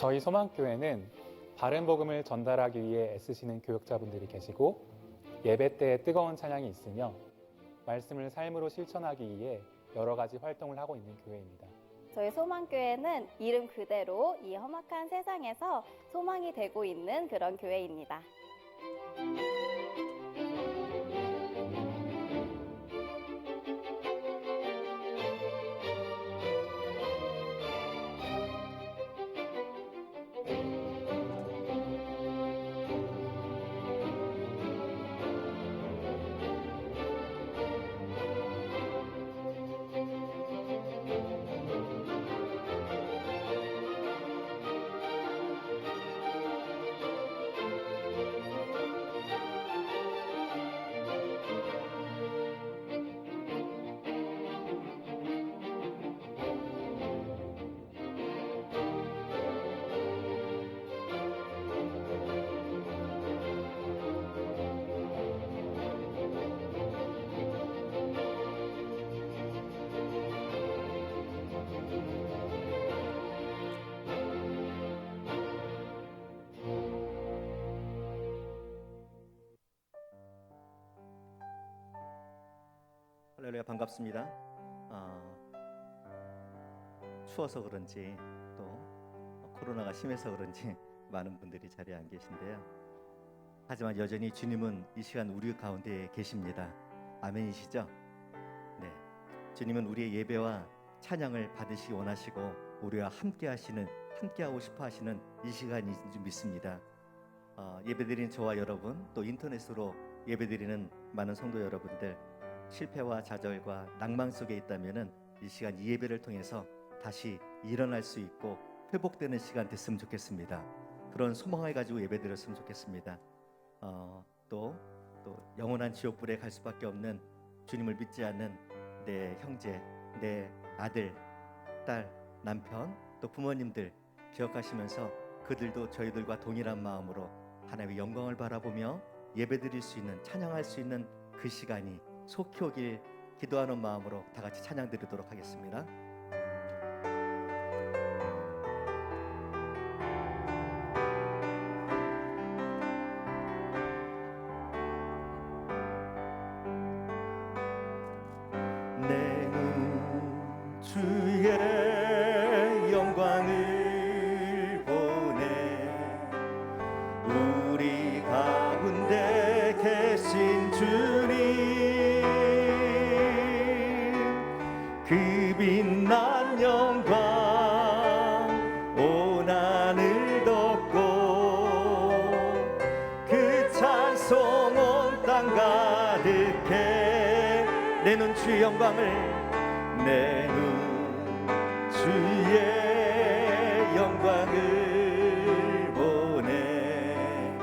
저희 소망교회는 바른 복음을 전달하기 위해 애쓰시는 교역자분들이 계시고 예배 때에 뜨거운 찬양이 있으며 말씀을 삶으로 실천하기 위해 여러 가지 활동을 하고 있는 교회입니다. 저희 소망교회는 이름 그대로 이 험악한 세상에서 소망이 되고 있는 그런 교회입니다. 할렐루야, 반갑습니다. 추워서 그런지 또 코로나가 심해서 그런지 많은 분들이 자리에 안 계신데요. 하지만 여전히 주님은 이 시간 우리 가운데 계십니다. 아멘이시죠? 네, 주님은 우리의 예배와 찬양을 받으시기 원하시고 우리와 함께하고 싶어 하시는 이 시간인 줄 믿습니다. 예배드리는 저와 여러분, 또 인터넷으로 예배드리는 많은 성도 여러분들, 실패와 좌절과 낭만 속에 있다면은 이 시간 이 예배를 통해서 다시 일어날 수 있고 회복되는 시간 됐으면 좋겠습니다. 그런 소망을 가지고 예배드렸으면 좋겠습니다. 또 영원한 지옥불에 갈 수밖에 없는 주님을 믿지 않는 내 형제, 내 아들, 딸, 남편, 또 부모님들 기억하시면서 그들도 저희들과 동일한 마음으로 하나님의 영광을 바라보며 예배드릴 수 있는, 찬양할 수 있는 그 시간이 속히 오길 기도하는 마음으로 다 같이 찬양 드리도록 하겠습니다. 내 눈 주의 영광을 보네. 우리 가운데 계신 주님, 그 빛난 영광 온 하늘 덮고 그 찬송 온 땅 가득해. 내 눈 주의 영광을, 내 눈 주의 영광을 보네.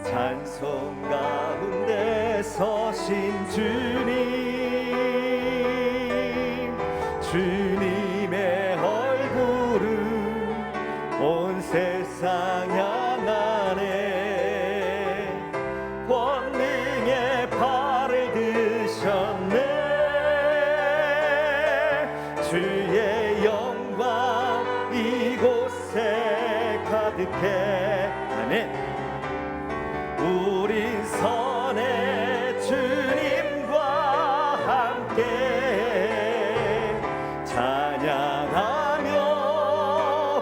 찬송 가운데 서신 주님, 주님의 얼굴을 온 세상 향하네. 권능의 팔을 드셨네. 주의 영광 이곳에 가득해. 아멘. 우린 선의 주님과 함께 찬양하며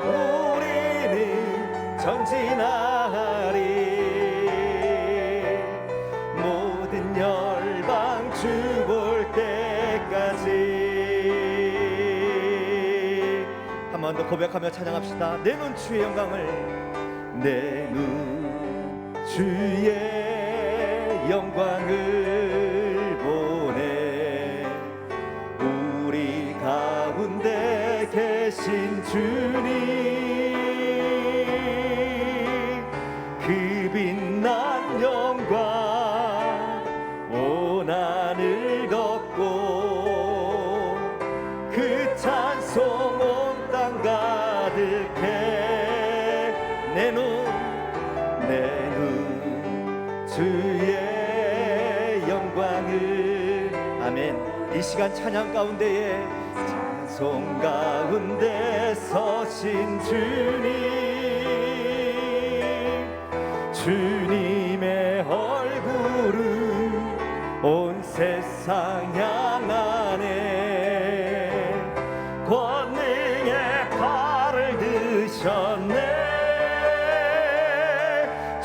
우리는 전진하리. 모든 열방 주 볼 때까지. 한 번 더 고백하며 찬양합시다. 내 눈 주의 영광을, 내 눈 주의 영광을 보네. 우리 가운데 계신 주님, 그 빛난 영광 온 하늘 덮고 그 찬송 온 땅 가득해. 내 눈 주의 영광을. 아멘. 이 시간 찬양 가운데에 찬송 가운데 서신 주님,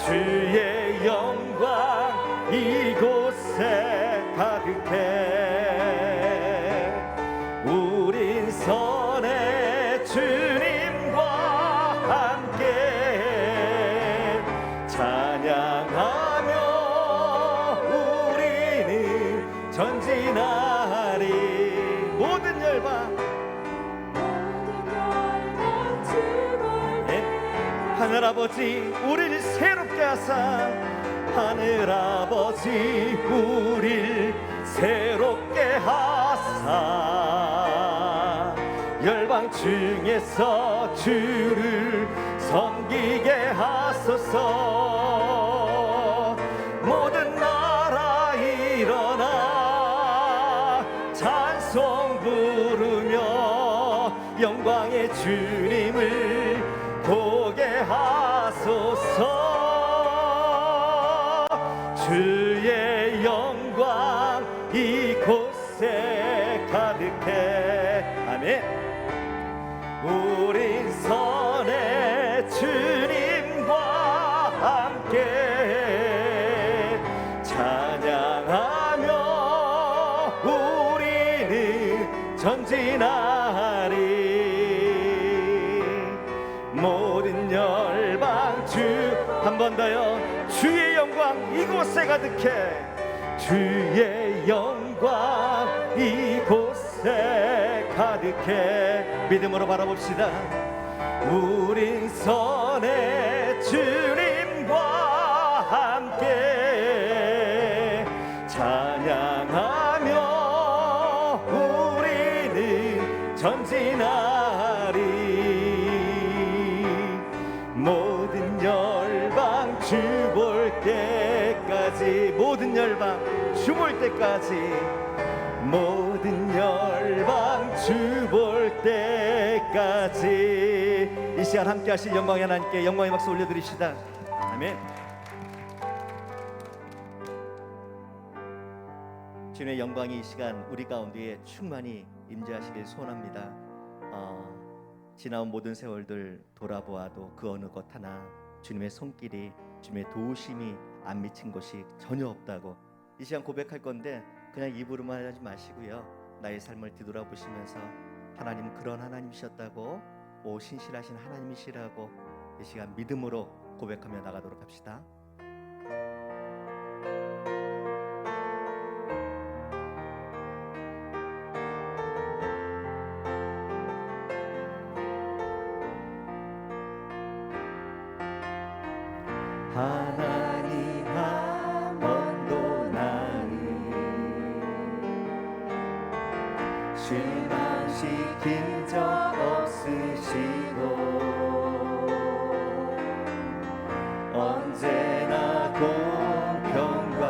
주의 영광 이곳에 가득해. 우린 선의 주님과 함께 찬양하며 우리는 전진하리. 모든 열방 하늘아버지 우리를 새롭게 하사, 하늘아버지 우리를 새롭게 하사, 열방 중에서 주를 섬기게 하소서. 모든 나라 일어나 찬송 부르며 영광의 주님을 보게 하소서. 주의 영광 이곳에 가득해. 아멘. 우린 선의 주님과 함께 찬양하며 우리는 전진하리. 모든 열방 주 한 번 더요. 주의 영광 이곳에 가득해. 주의 영광 이곳에 가득해. 믿음으로 바라봅시다. 우린 선의 주님과 함께 찬양하며 우리는 전진하리. 모든 열방 주 볼 때까지, 모든 열방 주 볼 때까지, 모든 열방 주 볼 때까지. 이 시간 함께 하실 영광의 하나님께 영광의 박수 올려드립시다. 아멘. 주님의 영광이 이 시간 우리 가운데에 충만히 임재하시길 소원합니다. 지나온 모든 세월들 돌아보아도 그 어느 것 하나 주님의 손길이, 주님의 도우심이 안 미친 것이 전혀 없다고 이 시간 고백할 건데, 그냥 입으로만 하지 마시고요, 나의 삶을 뒤돌아보시면서 하나님은 그런 하나님이셨다고, 오 신실하신 하나님이시라고 이 시간 믿음으로 고백하며 나가도록 합시다. 하나님 한 번도 나를 실망시킨 적 없으시고, 언제나 공평과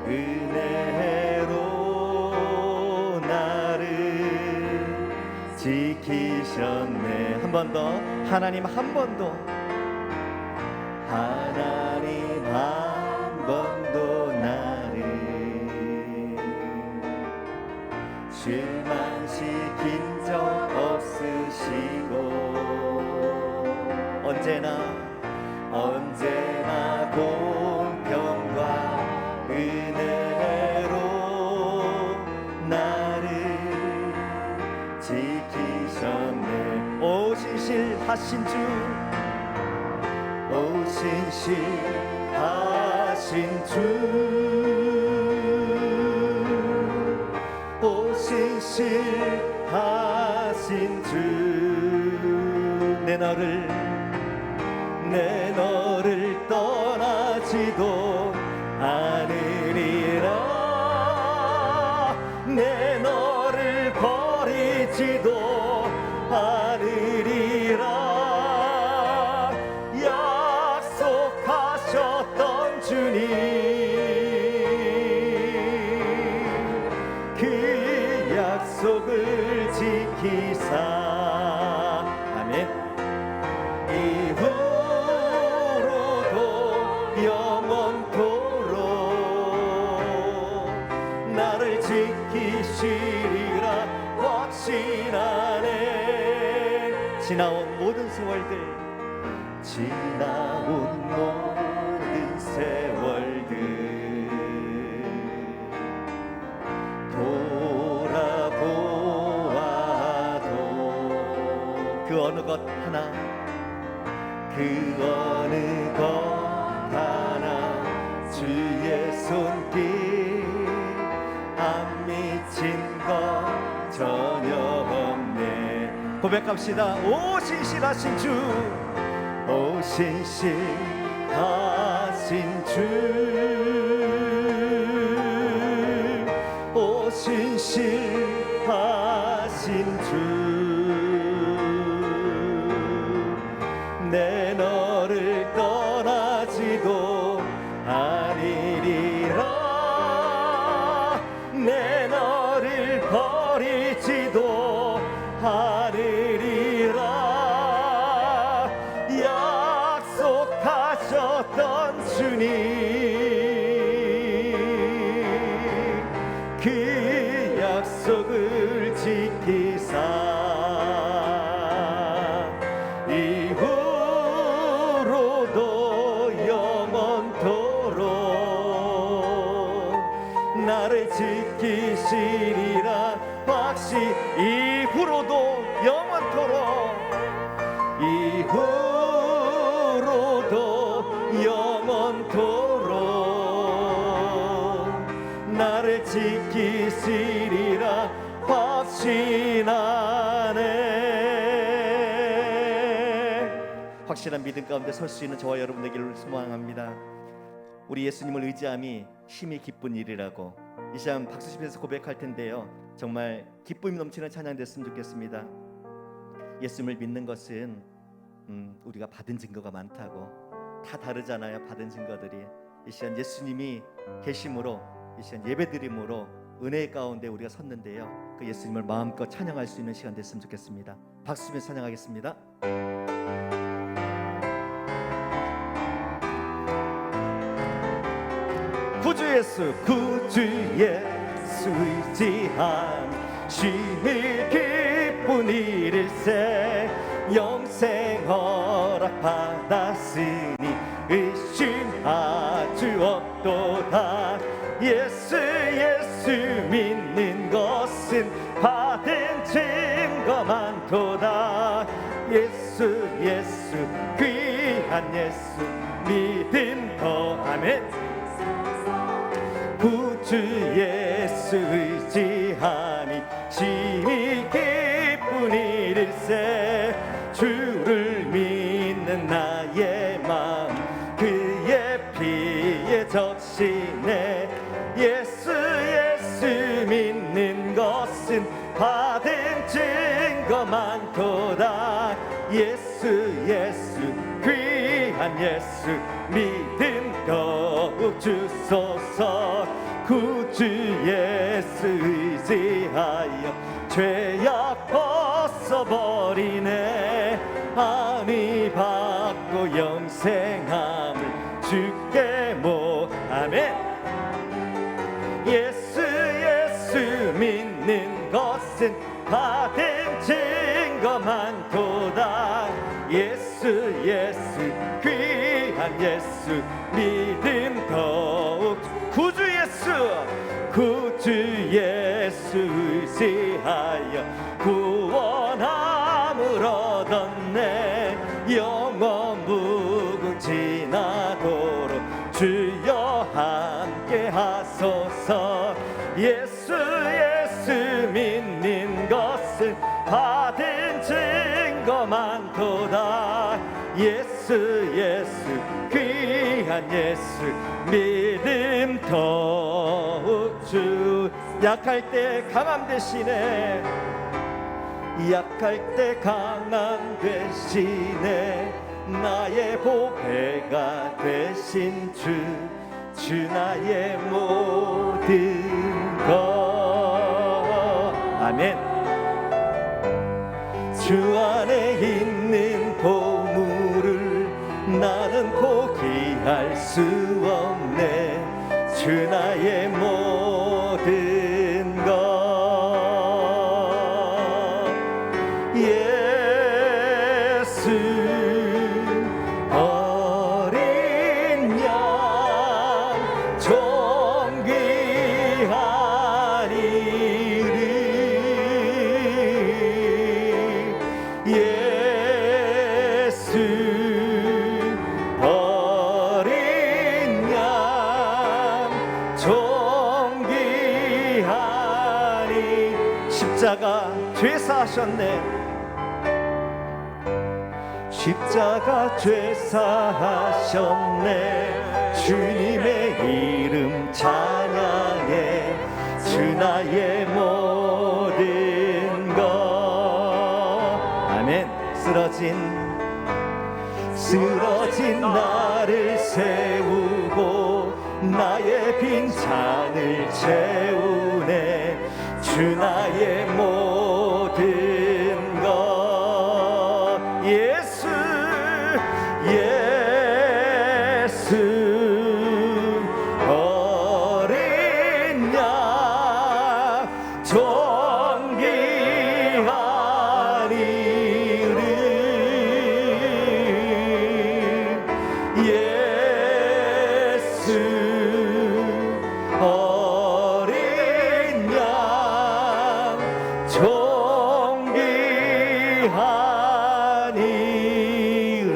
은혜로 나를 지키셨네. 한 번 더. 하나님 한 번도, 하나님 한 번도 나를 실망시킨 적 없으시고, 언제나 공평과 은혜로 나를 지키셨네. 오 신실하신 주, 오 신실하신 주, 오 신실하신 주, 내 너를 떠나지도 않으리라. 내 너를 버리지도 않으리라. 약속하셨던 주님, 그 약속을 지키사. 아멘. 이후로도 영원토록 나를 지키시리라 확신하네. 지나온 모든 세월들, 지나온 모든 어느 것 하나 그 어느 것 하나 주의 손길 안 미친 것 전혀 없네. 고백합시다. 오 신실하신 주, 오 신실하신 주, 오 신실하신 주, 내 너를 떠나지도 아니리라, 내 너를 버리지도 아니리라. 약속하셨던 주님, 그 약속을 지키사 이후로도 영원토록 나를 지키시리라. 확실히 이후로도 영원토록, 이후로도 영원토록 나를 지키시리라 확신하네. 확실한 믿음 가운데 설 수 있는 저와 여러분 되기를 소망합니다. 우리 예수님을 의지함이 힘이 기쁜 일이라고 이 시간 박수 치면서 고백할 텐데요, 정말 기쁨이 넘치는 찬양 됐으면 좋겠습니다. 예수님을 믿는 것은 우리가 받은 증거가 많다고, 다 다르잖아요. 받은 증거들이. 이 시간 예수님이 계심으로, 이 시간 예배드림으로 은혜 가운데 우리가 섰는데요, 그 예수님을 마음껏 찬양할 수 있는 시간 됐으면 좋겠습니다. 박수 치면서 찬양하겠습니다. 구주 예수, 구주 예수 의지한 쉼이 기쁜 일일세. 영생 허락 받았으니 의심할 수 없도다. 예수 예수 믿는 것은 받은 증거 많도다. 예수 예수 귀한 예수 믿음 더하면 구주 예수 의지함이 심히 기쁜 일일세. 주를 믿는 나의 마음 그의 피에 적시네. 예수 예수 믿는 것은 받은 증거 많도다. 예수 예수 귀한 예수 믿음 더욱 주소서. 구주 예수 의지하여 죄악 벗어버리네. 안위 받고 영생함을 주께 아멘. 예수 예수 믿는 것은 받은 증거 많도다. 예수 예수 귀한 예수 믿음 더욱. 구주 예수 구주 예수 의지하여 구원함을 얻었네. 영원 무궁지나도록 주여 함께 하소서. 예수 예수 믿는 것은 받은 증거 많도다. 예수 예수 귀한 예수 믿음 더욱. 주 약할 때 강함 되시네. 약할 때 강함 되시네. 나의 보배가 되신 주 나의 모든 것. 아멘. 주 안에 있는 보물을 나는 포기할 수 없네. 주 나의 모든 것. 예수 어린 양 존귀하리니. 예수 죄사하셨네. 십자가 죄사하셨네. 주님의 이름 찬양해. 주 나의 모든 것. 아멘. 쓰러진 나를 세우고 나의 빈잔을 채우네. 주 나의 모든 것. 예수 어린 양 존귀한 이름. 예수 어린 양 존귀한 이름.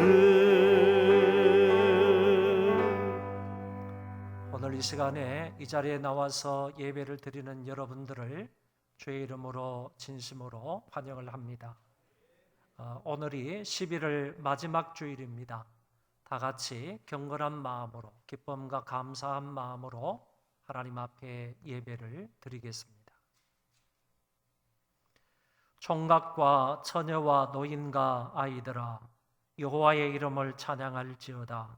오늘 이 시간에 이 자리에 나와서 예배를 드리는 여러분들을 주의 이름으로 진심으로 환영을 합니다. 오늘이 11월 마지막 주일입니다. 다 같이 경건한 마음으로, 기쁨과 감사한 마음으로 하나님 앞에 예배를 드리겠습니다. 총각과 처녀와 노인과 아이들아, 여호와의 이름을 찬양할지어다.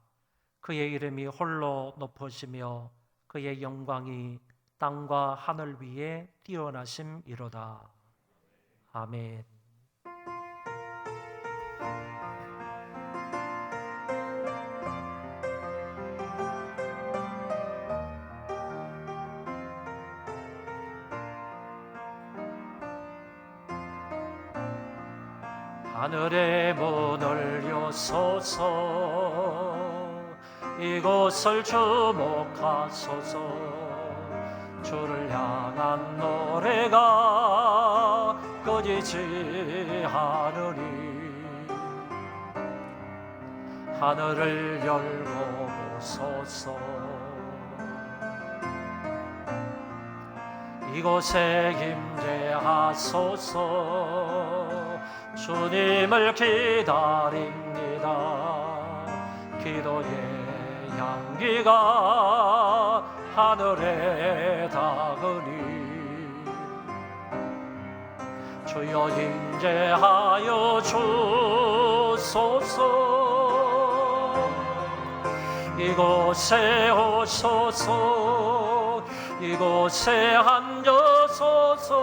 그의 이름이 홀로 높으시며 그의 영광이 땅과 하늘 위에 뛰어나심이로다. 아멘. 하늘의 문을 여소서, 이곳을 주목하소서. 주를 향한 노래가 끊이지 않으리. 하늘을 열고 보소서. 이곳에 임재하소서. 주님을 기다립니다. 기도의 향기가 하늘에 닿으니 주여 임재하여 주소서. 이곳에 오소서. 이곳에 앉으소서.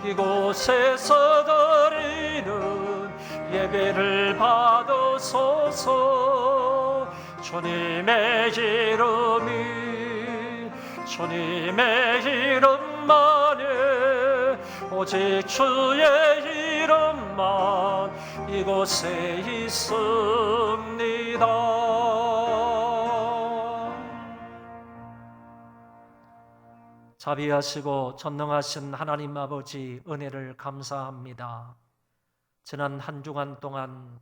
이곳에서 드리는 예배를 받으소서. 주님의 주님의 이름만에, 오직 주의 이름만 이곳에 있습니다. 자비하시고 전능하신 하나님 아버지, 은혜를 감사합니다. 지난 한 주간 동안,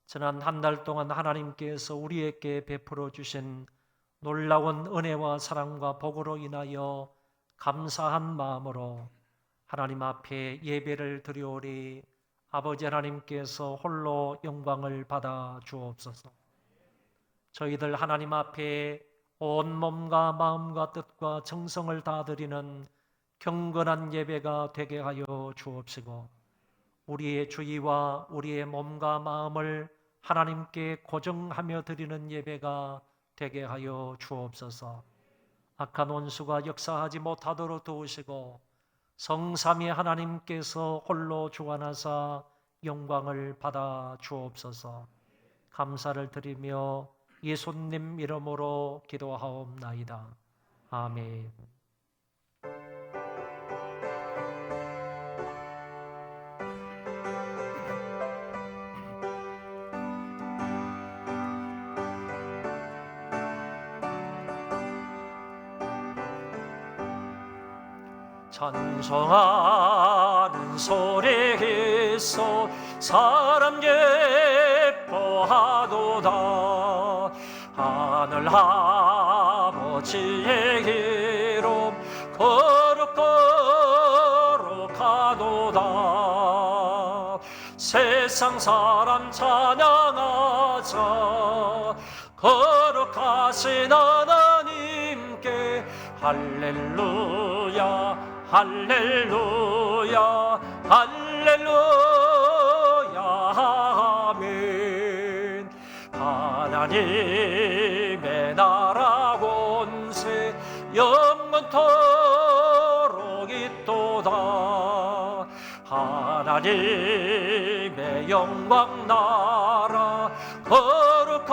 지난 한 달 동안 하나님께서 우리에게 베풀어 주신 놀라운 은혜와 사랑과 복으로 인하여 감사한 마음으로 하나님 앞에 예배를 드리오리. 아버지 하나님께서 홀로 영광을 받아 주옵소서. 저희들 하나님 앞에 온 몸과 마음과 뜻과 정성을 다 드리는 경건한 예배가 되게 하여 주옵시고, 우리의 주의와 우리의 몸과 마음을 하나님께 고정하며 드리는 예배가 되게 하여 주옵소서. 악한 원수가 역사하지 못하도록 도우시고, 성삼위 하나님께서 홀로 주관하사 영광을 받아 주옵소서. 감사를 드리며 예수님 이름으로 기도하옵나이다. 아멘. 찬송하는 소리 있어 사람 예뻐하도다. 하늘 아버지의 이름 거룩거룩하도다. 세상 사람 찬양하자. 거룩하신 하나님께 할렐루야 할렐루야 할렐루야 아멘. 하나님의 나라 권세 영원토록 있도다. 하나님의 영광 나라 거룩하도다.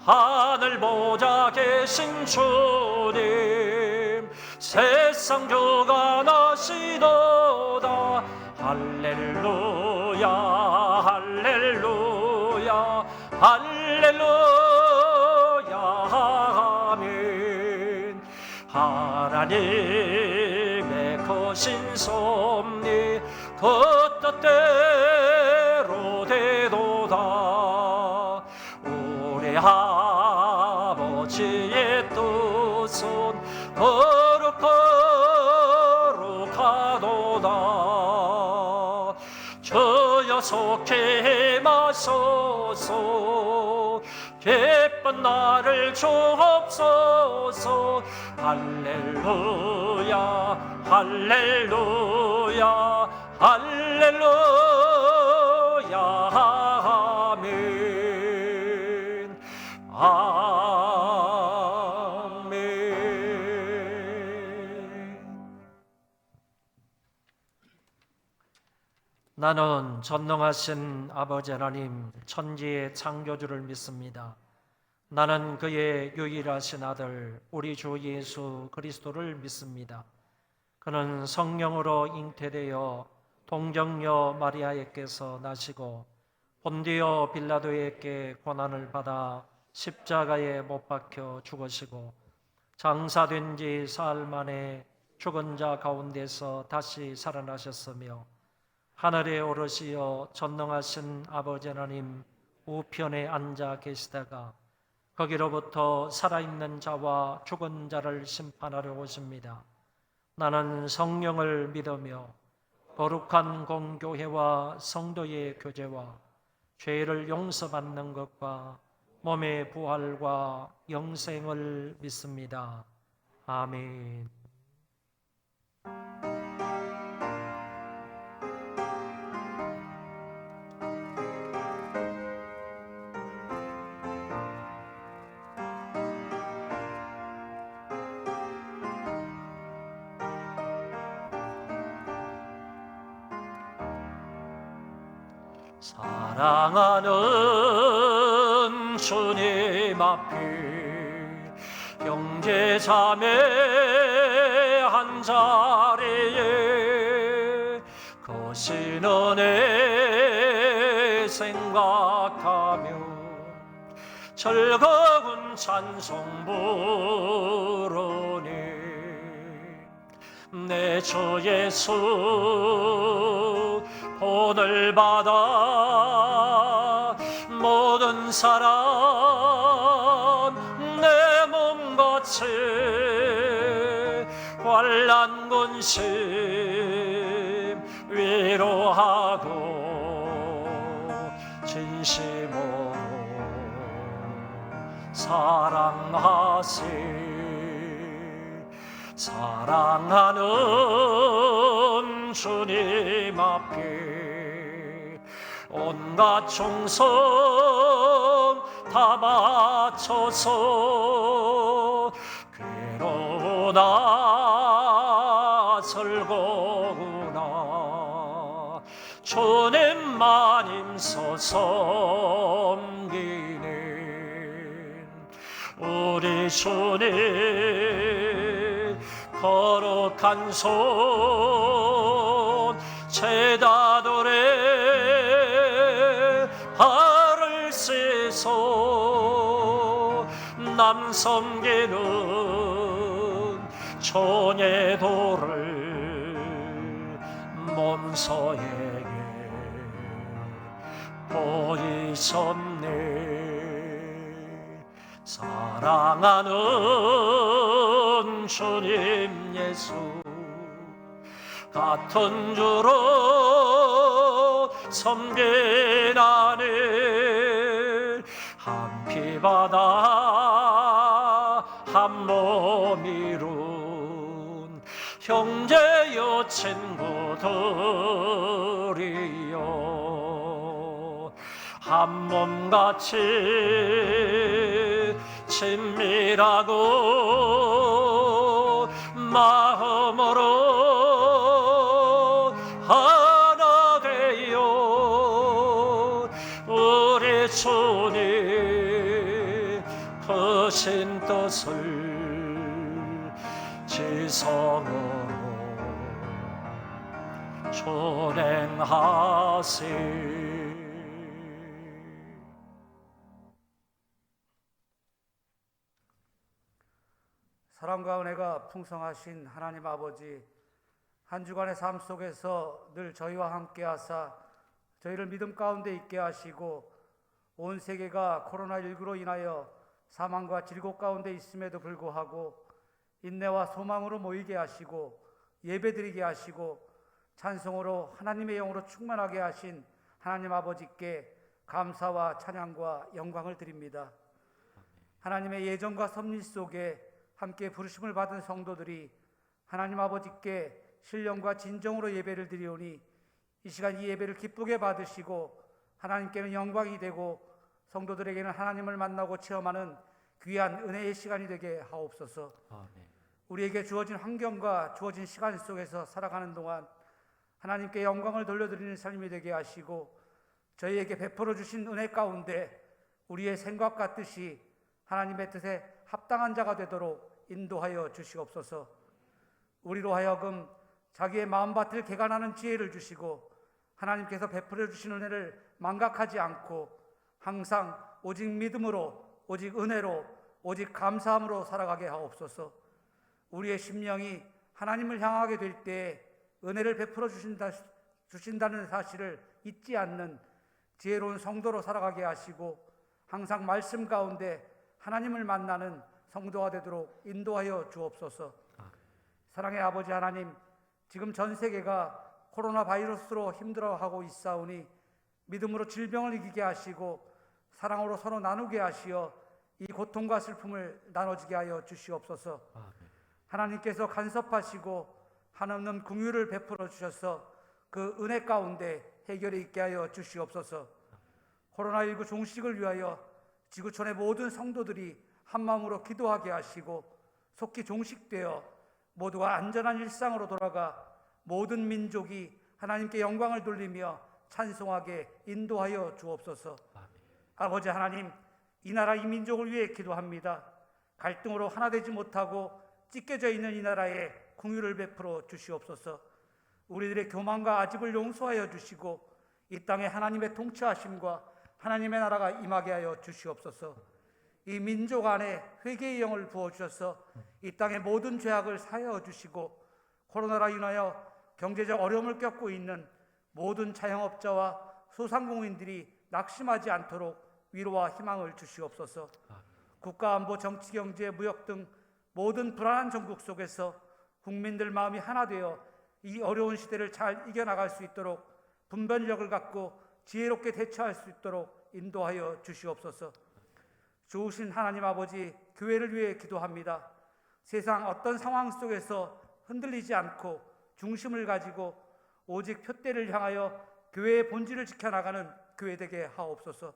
하늘 보좌 계신 주님 세상 주관하시도다. 할렐루야 할렐루야 할렐루야 아멘. 하나님의 거신 섭리 그 뜻대로 되도다. 우리 아버지의 뜻은 거룩하도다. 주여 속히 임하소서. 기쁜 날을 주옵소서. 할렐루야 할렐루야 할렐루야 아멘 아멘. 나는 전능하신 아버지 하나님 천지의 창조주를 믿습니다. 나는 그의 유일하신 아들 우리 주 예수 그리스도를 믿습니다. 그는 성령으로 잉태되어 동정녀 마리아에게서 나시고 본디오 빌라도에게 고난을 받아 십자가에 못 박혀 죽으시고 장사된 지 사흘 만에 죽은 자 가운데서 다시 살아나셨으며 하늘에 오르시어 전능하신 아버지 하나님 우편에 앉아 계시다가 거기로부터 살아있는 자와 죽은 자를 심판하러 오십니다. 나는 성령을 믿으며 거룩한 공교회와 성도의 교제와 죄를 용서받는 것과 몸의 부활과 영생을 믿습니다. 아멘. 사랑하는 주님 앞에 형제자매 한자리에 거신 은혜 생각하며 즐거운 찬송 부르니 내 주 예수 본을 받아 모든 사람 내 몸같이 환난 근심 위로하고 진심으로 사랑하세. 사랑하는 주님 앞에 온갖 충성 다 바쳐서 괴로우나 즐거우나 주님만 힘써 섬기는 우리 주님 거룩한 손 제자들의 발을 씻어 남 섬기는 초녀도를 몸서에게 보이셨네. 사랑하는 주님 예수 같은 주로 섬기나니 한 피바다 한 몸 이룬 형제여 친구들이여 한 몸같이 친밀하고 마음으로 하나 되어 우리 주님 크신 뜻을 지성으로 준행하세. 사랑과 은혜가 풍성하신 하나님 아버지, 한 주간의 삶 속에서 늘 저희와 함께 하사 저희를 믿음 가운데 있게 하시고 온 세계가 코로나19로 인하여 사망과 질곡 가운데 있음에도 불구하고 인내와 소망으로 모이게 하시고 예배드리게 하시고 찬송으로 하나님의 영으로 충만하게 하신 하나님 아버지께 감사와 찬양과 영광을 드립니다. 하나님의 예정과 섭리 속에 함께 부르심을 받은 성도들이 하나님 아버지께 신령과 진정으로 예배를 드리오니 이 시간 이 예배를 기쁘게 받으시고 하나님께는 영광이 되고 성도들에게는 하나님을 만나고 체험하는 귀한 은혜의 시간이 되게 하옵소서. 아멘. 우리에게 주어진 환경과 주어진 시간 속에서 살아가는 동안 하나님께 영광을 돌려드리는 삶이 되게 하시고 저희에게 베풀어 주신 은혜 가운데 우리의 생각과 뜻이 하나님의 뜻에 합당한 자가 되도록 인도하여 주시옵소서. 우리로 하여금 자기의 마음밭을 개간하는 지혜를 주시고 하나님께서 베풀어 주신 은혜를 망각하지 않고 항상 오직 믿음으로, 오직 은혜로, 오직 감사함으로 살아가게 하옵소서. 우리의 심령이 하나님을 향하게 될 때 은혜를 베풀어 주신다는 사실을 잊지 않는 지혜로운 성도로 살아가게 하시고 항상 말씀 가운데 하나님을 만나는 성도가 되도록 인도하여 주옵소서. 사랑의 아버지 하나님, 지금 전 세계가 코로나 바이러스로 힘들어하고 있사오니 믿음으로 질병을 이기게 하시고 사랑으로 서로 나누게 하시어 이 고통과 슬픔을 나눠지게 하여 주시옵소서. 하나님께서 간섭하시고 한없는 긍휼을 베풀어 주셔서 그 은혜 가운데 해결이 있게 하여 주시옵소서. 코로나19 종식을 위하여 지구촌의 모든 성도들이 한마음으로 기도하게 하시고 속히 종식되어 모두가 안전한 일상으로 돌아가 모든 민족이 하나님께 영광을 돌리며 찬송하게 인도하여 주옵소서. 아버지 하나님, 이 나라 이 민족을 위해 기도합니다. 갈등으로 하나 되지 못하고 찢겨져 있는 이 나라에 긍휼을 베풀어 주시옵소서. 우리들의 교만과 아집을 용서하여 주시고 이 땅에 하나님의 통치하심과 하나님의 나라가 임하게 하여 주시옵소서. 이 민족 안에 회개의 영을 부어주셔서 이 땅의 모든 죄악을 사하여 주시고 코로나로 인하여 경제적 어려움을 겪고 있는 모든 자영업자와 소상공인들이 낙심하지 않도록 위로와 희망을 주시옵소서. 국가안보, 정치, 경제, 무역 등 모든 불안한 전국 속에서 국민들 마음이 하나 되어 이 어려운 시대를 잘 이겨나갈 수 있도록 분별력을 갖고 지혜롭게 대처할 수 있도록 인도하여 주시옵소서. 좋으신 하나님 아버지, 교회를 위해 기도합니다. 세상 어떤 상황 속에서 흔들리지 않고 중심을 가지고 오직 표대를 향하여 교회의 본질을 지켜나가는 교회 되게 하옵소서.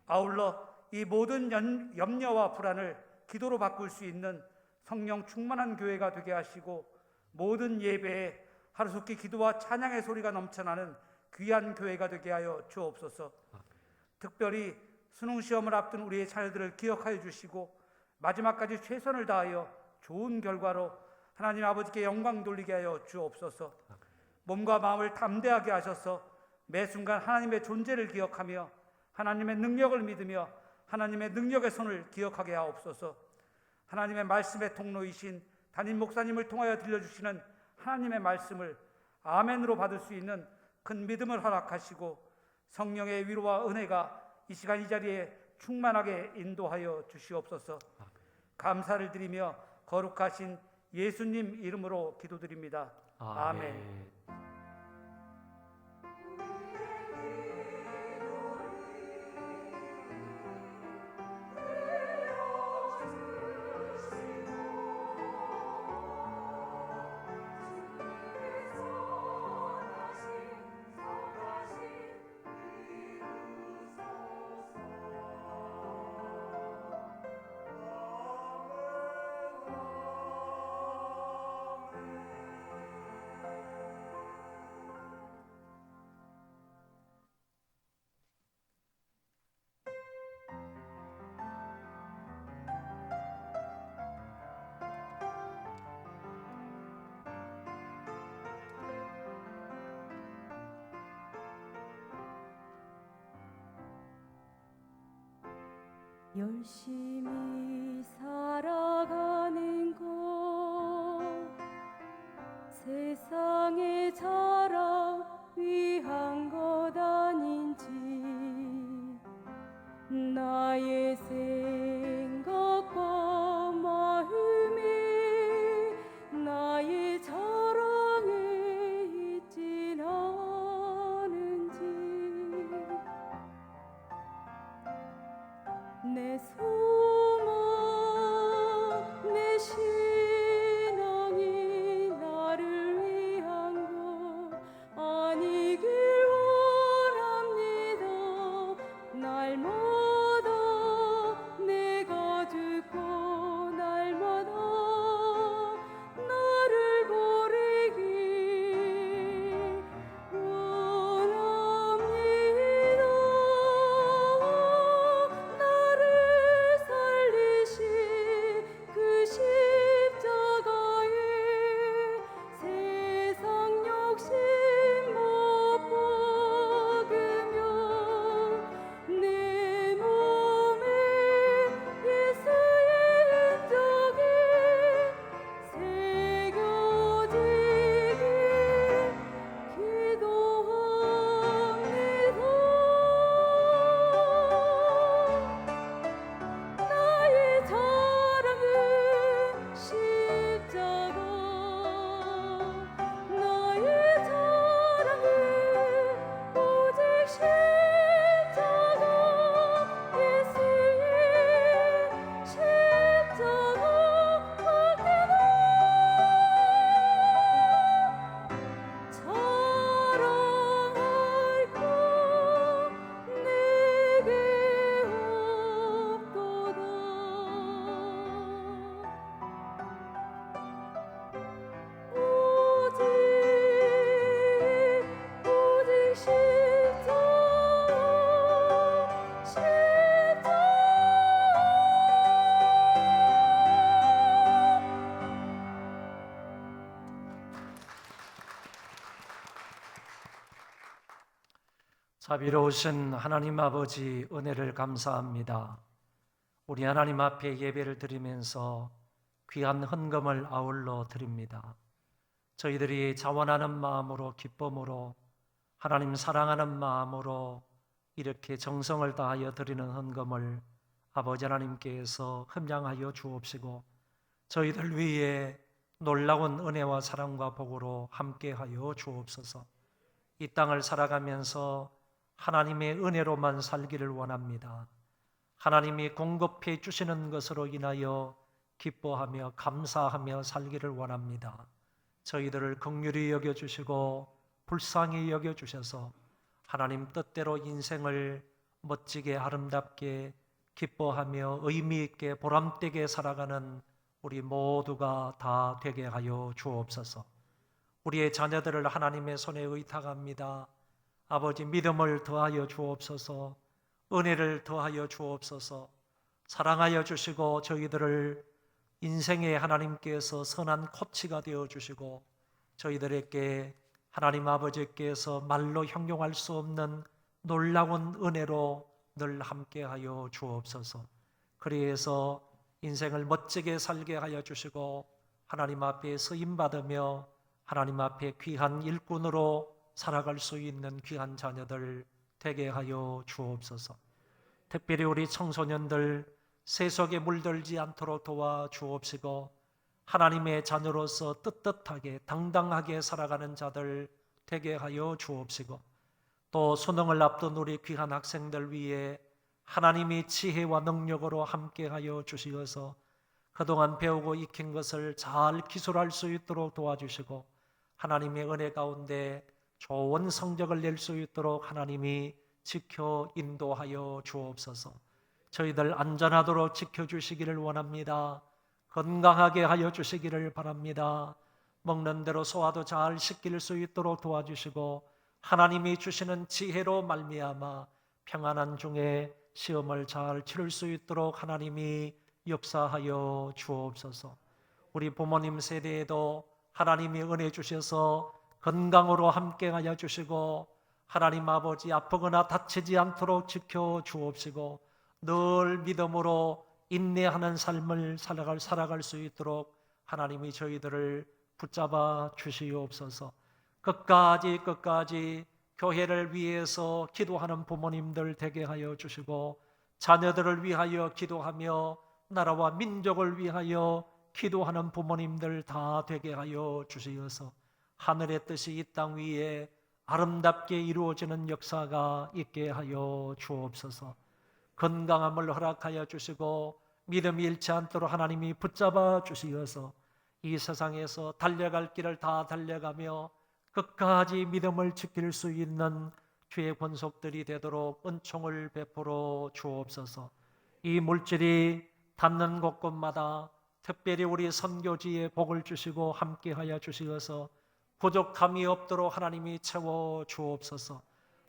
아울러 이 모든 염려와 불안을 기도로 바꿀 수 있는 성령 충만한 교회가 되게 하시고 모든 예배에 하루속히 기도와 찬양의 소리가 넘쳐나는 귀한 교회가 되게 하여 주옵소서. 특별히 수능시험을 앞둔 우리의 자녀들을 기억하여 주시고 마지막까지 최선을 다하여 좋은 결과로 하나님 아버지께 영광 돌리게 하여 주옵소서. 몸과 마음을 담대하게 하셔서 매 순간 하나님의 존재를 기억하며 하나님의 능력을 믿으며 하나님의 능력의 손을 기억하게 하옵소서. 하나님의 말씀의 통로이신 담임 목사님을 통하여 들려주시는 하나님의 말씀을 아멘으로 받을 수 있는 큰 믿음을 허락하시고 성령의 위로와 은혜가 이 시간 이 자리에 충만하게 인도하여 주시옵소서. 감사를 드리며 거룩하신 예수님 이름으로 기도드립니다. 아멘. 열심히 살아가는 것 세상의 자랑 위한 것 아닌지 나의 생각과 마음이 나의 자랑에 있진 않은지 내 소망 내 신앙이 나를 위한 것 아니길 원합니다. 날마다 내가 죽고 날마다 나를 버리길 원합니다. 나를 살리신 그 십자가에 세상 욕심 못 박으며 내 몸에 예수의 흔적이 새겨지길 기도합니다. 나의 자랑은 십자가 나의 자랑은 오직 십자가 예수의 십자가밖에 자랑할 것 내게 없도다. 오직 십자가 자비로우신 하나님 아버지 은혜를 감사합니다. 우리 하나님 앞에 예배를 드리면서 귀한 헌금을 아울러 드립니다. 저희들이 자원하는 마음으로 기쁨으로 하나님 사랑하는 마음으로 이렇게 정성을 다하여 드리는 헌금을 아버지 하나님께서 흠양하여 주옵시고 저희들 위에 놀라운 은혜와 사랑과 복으로 함께하여 주옵소서. 이 땅을 살아가면서 하나님의 은혜로만 살기를 원합니다. 하나님이 공급해 주시는 것으로 인하여 기뻐하며 감사하며 살기를 원합니다. 저희들을 긍휼히 여겨주시고 불쌍히 여겨주셔서 하나님 뜻대로 인생을 멋지게 아름답게 기뻐하며 의미 있게 보람되게 살아가는 우리 모두가 다 되게 하여 주옵소서. 우리의 자녀들을 하나님의 손에 의탁합니다. 아버지 믿음을 더하여 주옵소서. 은혜를 더하여 주옵소서. 사랑하여 주시고 저희들을 인생의 하나님께서 선한 코치가 되어 주시고 저희들에게 하나님 아버지께서 말로 형용할 수 없는 놀라운 은혜로 늘 함께하여 주옵소서. 그리해서 인생을 멋지게 살게 하여 주시고 하나님 앞에 쓰임받으며 하나님 앞에 귀한 일꾼으로 살아갈 수 있는 귀한 자녀들 되게 하여 주옵소서. 특별히 우리 청소년들 세속에 물들지 않도록 도와 주옵시고 하나님의 자녀로서 떳떳하게 당당하게 살아가는 자들 되게 하여 주옵시고, 또 수능을 앞둔 우리 귀한 학생들 위해 하나님이 지혜와 능력으로 함께하여 주시어서 그동안 배우고 익힌 것을 잘 기술할 수 있도록 도와주시고, 하나님의 은혜 가운데 좋은 성적을 낼 수 있도록 하나님이 지켜 인도하여 주옵소서. 저희들 안전하도록 지켜주시기를 원합니다. 건강하게 하여 주시기를 바랍니다. 먹는 대로 소화도 잘 시킬 수 있도록 도와주시고, 하나님이 주시는 지혜로 말미암아 평안한 중에 시험을 잘 치를 수 있도록 하나님이 역사하여 주옵소서. 우리 부모님 세대에도 하나님이 은혜 주셔서 건강으로 함께하여 주시고, 하나님 아버지 아프거나 다치지 않도록 지켜 주옵시고, 늘 믿음으로 인내하는 삶을 살아갈 수 있도록 하나님이 저희들을 붙잡아 주시옵소서. 끝까지 교회를 위해서 기도하는 부모님들 되게 하여 주시고, 자녀들을 위하여 기도하며 나라와 민족을 위하여 기도하는 부모님들 다 되게 하여 주시어서 하늘의 뜻이 이 땅 위에 아름답게 이루어지는 역사가 있게 하여 주옵소서. 건강함을 허락하여 주시고 믿음이 잃지 않도록 하나님이 붙잡아 주시어서 이 세상에서 달려갈 길을 다 달려가며 끝까지 믿음을 지킬 수 있는 주의 권속들이 되도록 은총을 베풀어 주옵소서. 이 물질이 닿는 곳곳마다 특별히 우리 선교지에 복을 주시고 함께하여 주시어서 부족함이 없도록 하나님이 채워 주옵소서.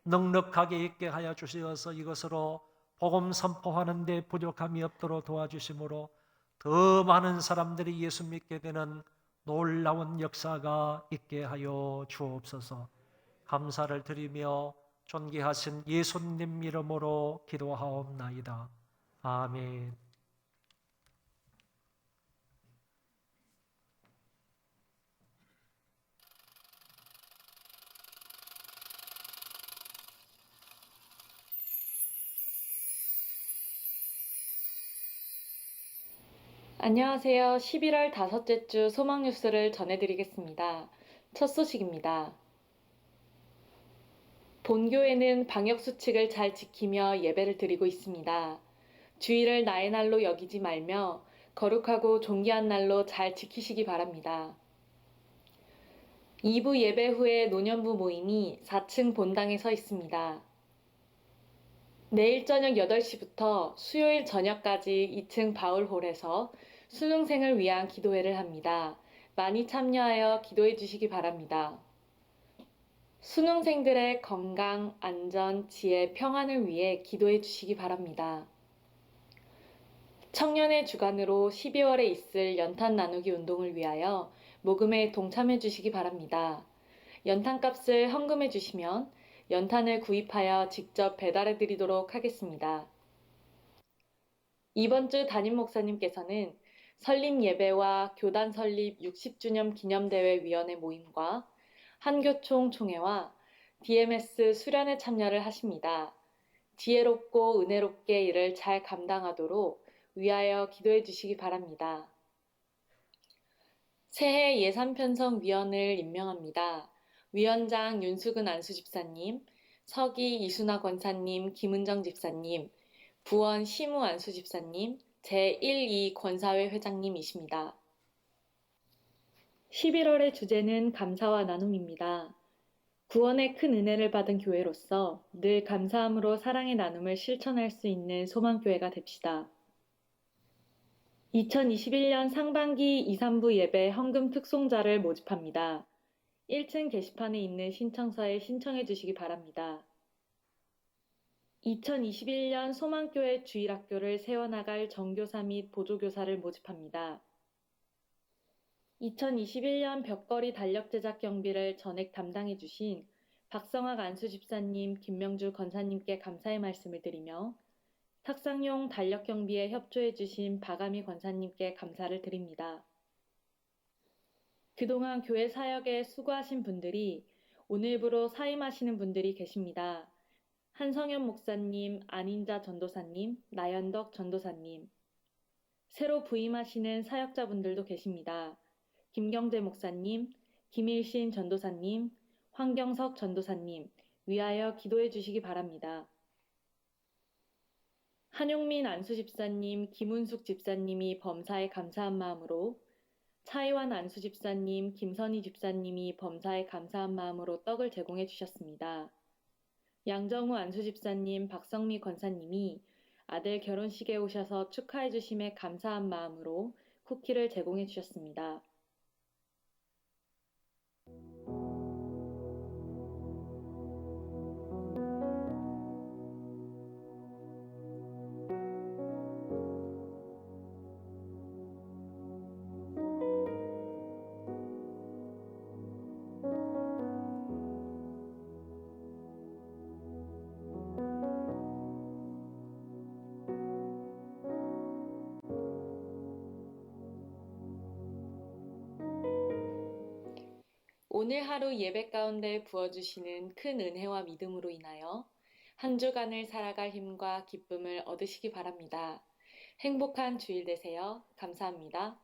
넉넉하게 있게 하여 주시어서 이것으로 복음 선포하는 데 부족함이 없도록 도와주심으로 더 많은 사람들이 예수 믿게 되는 놀라운 역사가 있게 하여 주옵소서. 감사를 드리며 존귀하신 예수님 이름으로 기도하옵나이다. 아멘. 안녕하세요. 11월 다섯째 주 소망 뉴스를 전해드리겠습니다. 첫 소식입니다. 본교회는 방역 수칙을 잘 지키며 예배를 드리고 있습니다. 주일을 나의 날로 여기지 말며 거룩하고 존귀한 날로 잘 지키시기 바랍니다. 2부 예배 후에 노년부 모임이 4층 본당에 서 있습니다. 내일 저녁 8시부터 수요일 저녁까지 2층 바울홀에서 수능생을 위한 기도회를 합니다. 많이 참여하여 기도해 주시기 바랍니다. 수능생들의 건강, 안전, 지혜, 평안을 위해 기도해 주시기 바랍니다. 청년의 주관으로 12월에 있을 연탄 나누기 운동을 위하여 모금에 동참해 주시기 바랍니다. 연탄값을 헌금해 주시면 연탄을 구입하여 직접 배달해 드리도록 하겠습니다. 이번 주 담임 목사님께서는 설립 예배와 교단 설립 60주년 기념대회 위원회 모임과 한교총 총회와 DMS 수련회 참여를 하십니다. 지혜롭고 은혜롭게 일을 잘 감당하도록 위하여 기도해 주시기 바랍니다. 새해 예산편성위원을 임명합니다. 위원장 윤수근 안수집사님, 서기 이순아 권사님, 김은정 집사님, 부원 시무 안수집사님, 제1, 2 권사회 회장님이십니다. 11월의 주제는 감사와 나눔입니다. 구원의 큰 은혜를 받은 교회로서 늘 감사함으로 사랑의 나눔을 실천할 수 있는 소망교회가 됩시다. 2021년 상반기 2, 3부 예배 헌금 특송자를 모집합니다. 1층 게시판에 있는 신청서에 신청해 주시기 바랍니다. 2021년 소망교회 주일학교를 세워나갈 정교사 및 보조교사를 모집합니다. 2021년 벽걸이 달력 제작 경비를 전액 담당해 주신 박성학 안수집사님, 김명주 권사님께 감사의 말씀을 드리며 탁상용 달력 경비에 협조해 주신 박아미 권사님께 감사를 드립니다. 그동안 교회 사역에 수고하신 분들이 오늘부로 사임하시는 분들이 계십니다. 한성현 목사님, 안인자 전도사님, 나연덕 전도사님. 새로 부임하시는 사역자분들도 계십니다. 김경재 목사님, 김일신 전도사님, 황경석 전도사님, 위하여 기도해 주시기 바랍니다. 한용민 안수집사님, 김은숙 집사님이 범사에 감사한 마음으로, 차이완 안수집사님, 김선희 집사님이 범사에 감사한 마음으로 떡을 제공해 주셨습니다. 양정우 안수집사님, 박성미 권사님이 아들 결혼식에 오셔서 축하해 주심에 감사한 마음으로 쿠키를 제공해 주셨습니다. 오늘 하루 예배 가운데 부어주시는 큰 은혜와 믿음으로 인하여 한 주간을 살아갈 힘과 기쁨을 얻으시기 바랍니다. 행복한 주일 되세요. 감사합니다.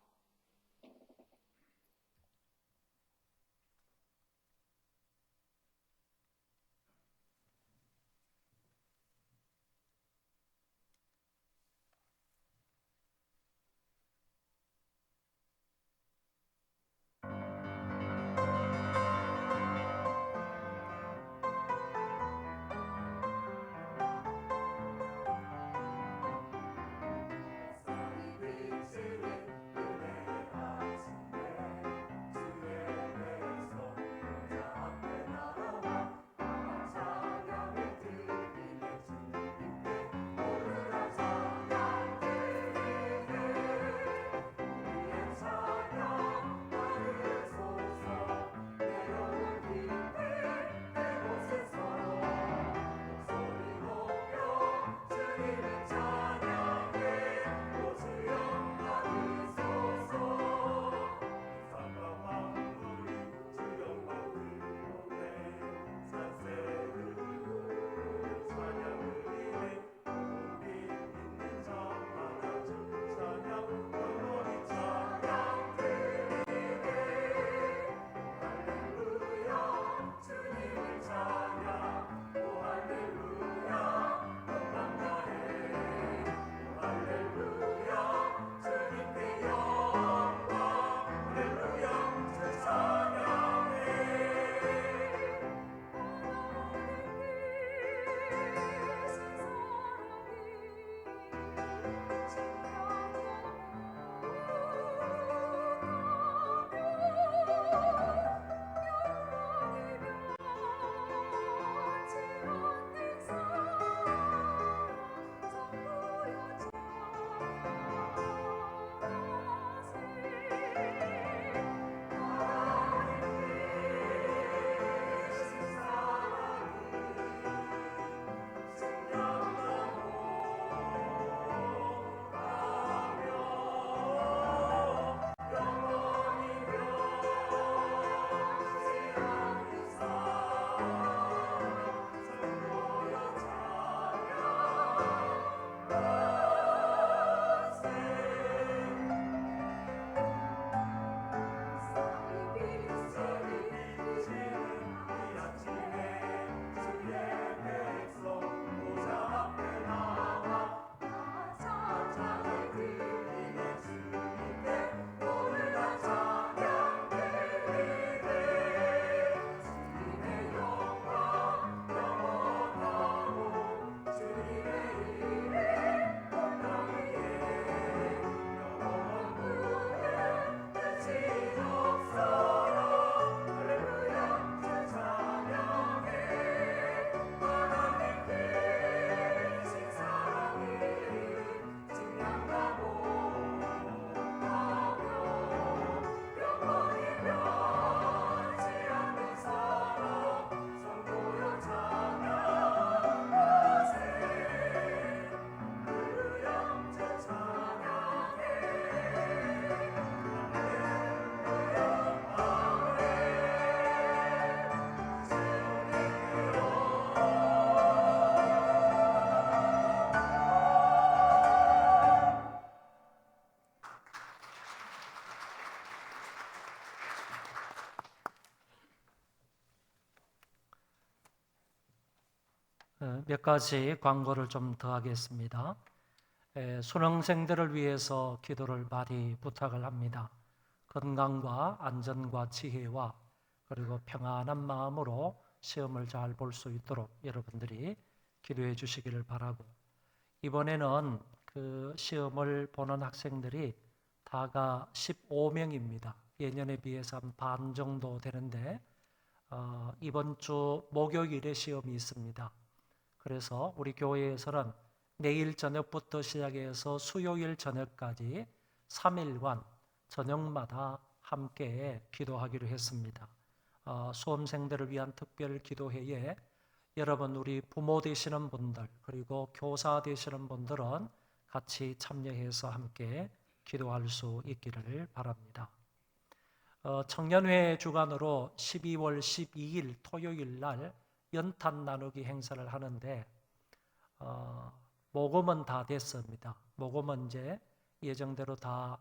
몇 가지 광고를 좀 더 하겠습니다. 수능생들을 위해서 기도를 많이 부탁을 합니다. 건강과 안전과 지혜와 그리고 평안한 마음으로 시험을 잘 볼 수 있도록 여러분들이 기도해 주시기를 바라고, 이번에는 그 시험을 보는 학생들이 다가 15명입니다. 예년에 비해서 한 반 정도 되는데 이번 주 목요일에 시험이 있습니다. 그래서 우리 교회에서는 내일 저녁부터 시작해서 수요일 저녁까지 3일간 저녁마다 함께 기도하기로 했습니다. 수험생들을 위한 특별 기도회에 여러분 우리 부모 되시는 분들 그리고 교사 되시는 분들은 같이 참여해서 함께 기도할 수 있기를 바랍니다. 청년회 주관으로 12월 12일 토요일 날 연탄 나누기 행사를 하는데 모금은 다 됐습니다. 모금은 이제 예정대로 다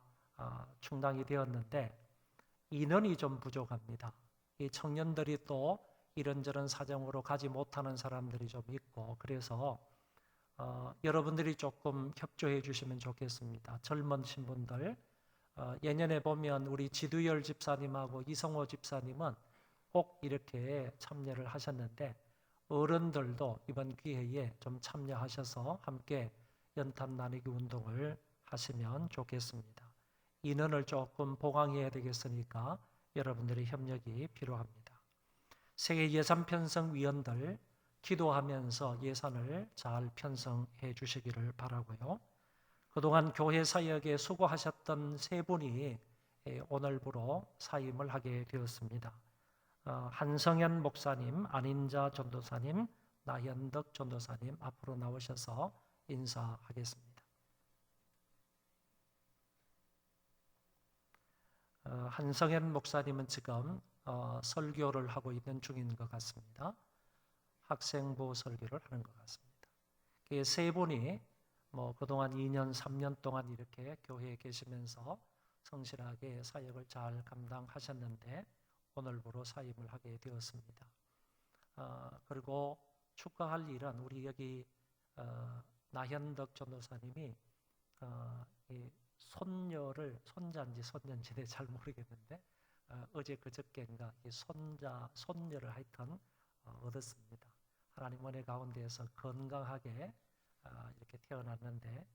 충당이 되었는데 인원이 좀 부족합니다. 이 청년들이 또 이런저런 사정으로 가지 못하는 사람들이 좀 있고, 그래서 여러분들이 조금 협조해 주시면 좋겠습니다. 젊은 신분들, 예년에 보면 우리 지두열 집사님하고 이성호 집사님은 꼭 이렇게 참여를 하셨는데 어른들도 이번 기회에 좀 참여하셔서 함께 연탄 나누기 운동을 하시면 좋겠습니다. 인원을 조금 보강해야 되겠으니까 여러분들의 협력이 필요합니다. 세계 예산 편성 위원들 기도하면서 예산을 잘 편성해 주시기를 바라고요. 그동안 교회 사역에 수고하셨던 세 분이 오늘부로 사임을 하게 되었습니다. 한성현 목사님, 안인자 전도사님, 나현덕 전도사님 앞으로 나오셔서 인사하겠습니다. 한성현 목사님은 지금 설교를 하고 있는 중인 것 같습니다. 학생부 설교를 하는 것 같습니다. 이 세 분이 그동안 2년, 3년 동안 이렇게 교회에 계시면서 성실하게 사역을 잘 감당하셨는데 오늘부로 사임을 하게 되었습니다. 그리고 축하할 일은 우리 여기 나현덕 전도사님이 이 손자인지 손녀인지 잘 모르겠는데 어제 그저께인가 이 손녀를 하여튼 얻었습니다. 하나님 은혜 가운데에서 건강하게 이렇게 태어났는데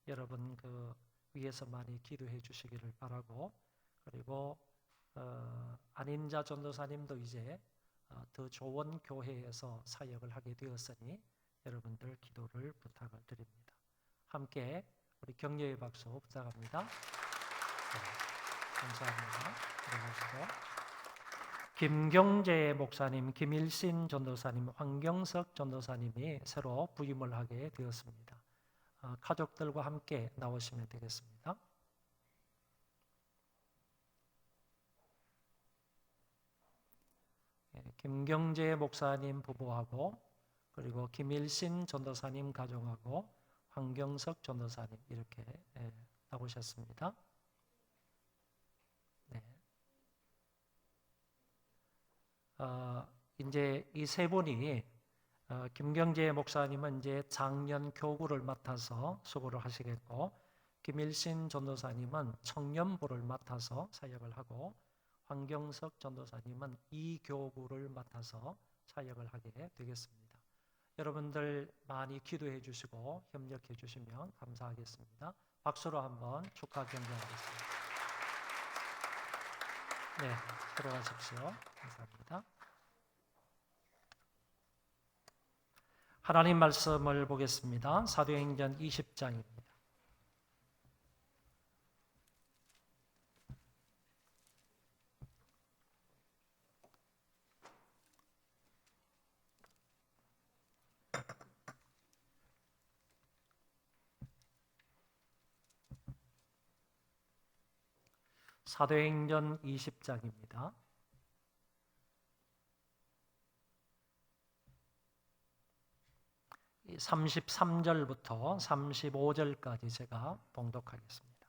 여러분 그 위에서 많이 기도해 주시기를 바라고, 그리고 안인자 전도사님도 이제 더 좋은 교회에서 사역을 하게 되었으니 여러분들 기도를 부탁을 드립니다. 함께 우리 격려의 박수 부탁합니다. 네, 감사합니다. 들어가시고. 김경재 목사님, 김일신 전도사님, 황경석 전도사님이 새로 부임을 하게 되었습니다. 가족들과 함께 나오시면 되겠습니다. 김경재 목사님 부부하고 그리고 김일신 전도사님 가정하고 황경석 전도사님 이렇게 나오셨습니다. 네. 이제 이 세 분이 김경재 목사님은 이제 장년 교구를 맡아서 수고를 하시겠고, 김일신 전도사님은 청년부를 맡아서 사역을 하고, 황경석 전도사님은 이 교구를 맡아서 사역을 하게 되겠습니다. 여러분들 많이 기도해 주시고 협력해 주시면 감사하겠습니다. 박수로 한번 축하 격려하겠습니다. 네, 들어가십시오. 감사합니다. 하나님 말씀을 보겠습니다. 사도행전 20장입니다. 사도행전 20장입니다. 이 33절부터 35절까지 제가 봉독하겠습니다.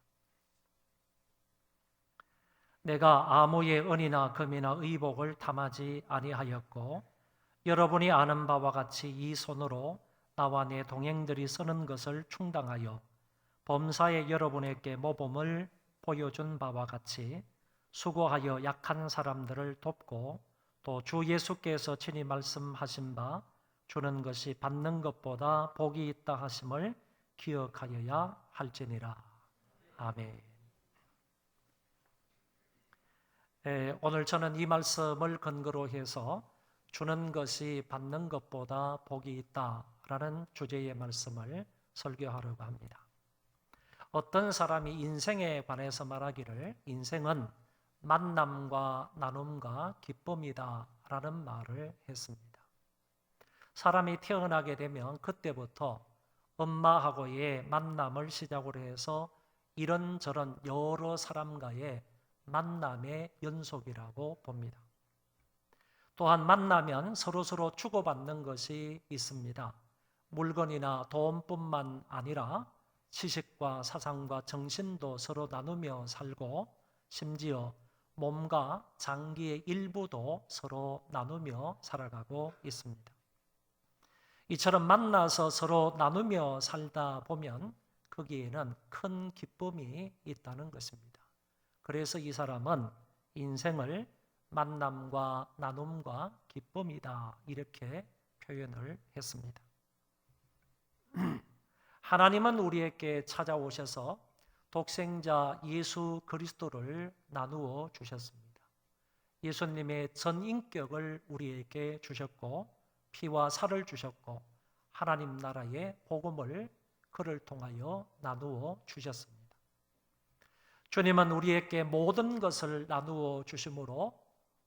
내가 아무의 은이나 금이나 의복을 탐하지 아니하였고 여러분이 아는 바와 같이 이 손으로 나와 내 동행들이 쓰는 것을 충당하여 범사에 여러분에게 모범을 보여준 바와 같이 수고하여 약한 사람들을 돕고 또 주 예수께서 친히 말씀하신 바 주는 것이 받는 것보다 복이 있다 하심을 기억하여야 할지니라. 아멘. 오늘 저는 이 말씀을 근거로 해서 주는 것이 받는 것보다 복이 있다라는 주제의 말씀을 설교하려고 합니다. 어떤 사람이 인생에 관해서 말하기를 인생은 만남과 나눔과 기쁨이다라는 말을 했습니다. 사람이 태어나게 되면 그때부터 엄마하고의 만남을 시작으로 해서 이런저런 여러 사람과의 만남의 연속이라고 봅니다. 또한 만나면 서로서로 주고받는 것이 있습니다. 물건이나 돈뿐만 아니라 지식과 사상과 정신도 서로 나누며 살고 심지어 몸과 장기의 일부도 서로 나누며 살아가고 있습니다. 이처럼 만나서 서로 나누며 살다 보면 거기에는 큰 기쁨이 있다는 것입니다. 그래서 이 사람은 인생을 만남과 나눔과 기쁨이다 이렇게 표현을 했습니다. 하나님은 우리에게 찾아오셔서 독생자 예수 그리스도를 나누어 주셨습니다. 예수님의 전 인격을 우리에게 주셨고 피와 살을 주셨고 하나님 나라의 복음을 그를 통하여 나누어 주셨습니다. 주님은 우리에게 모든 것을 나누어 주심으로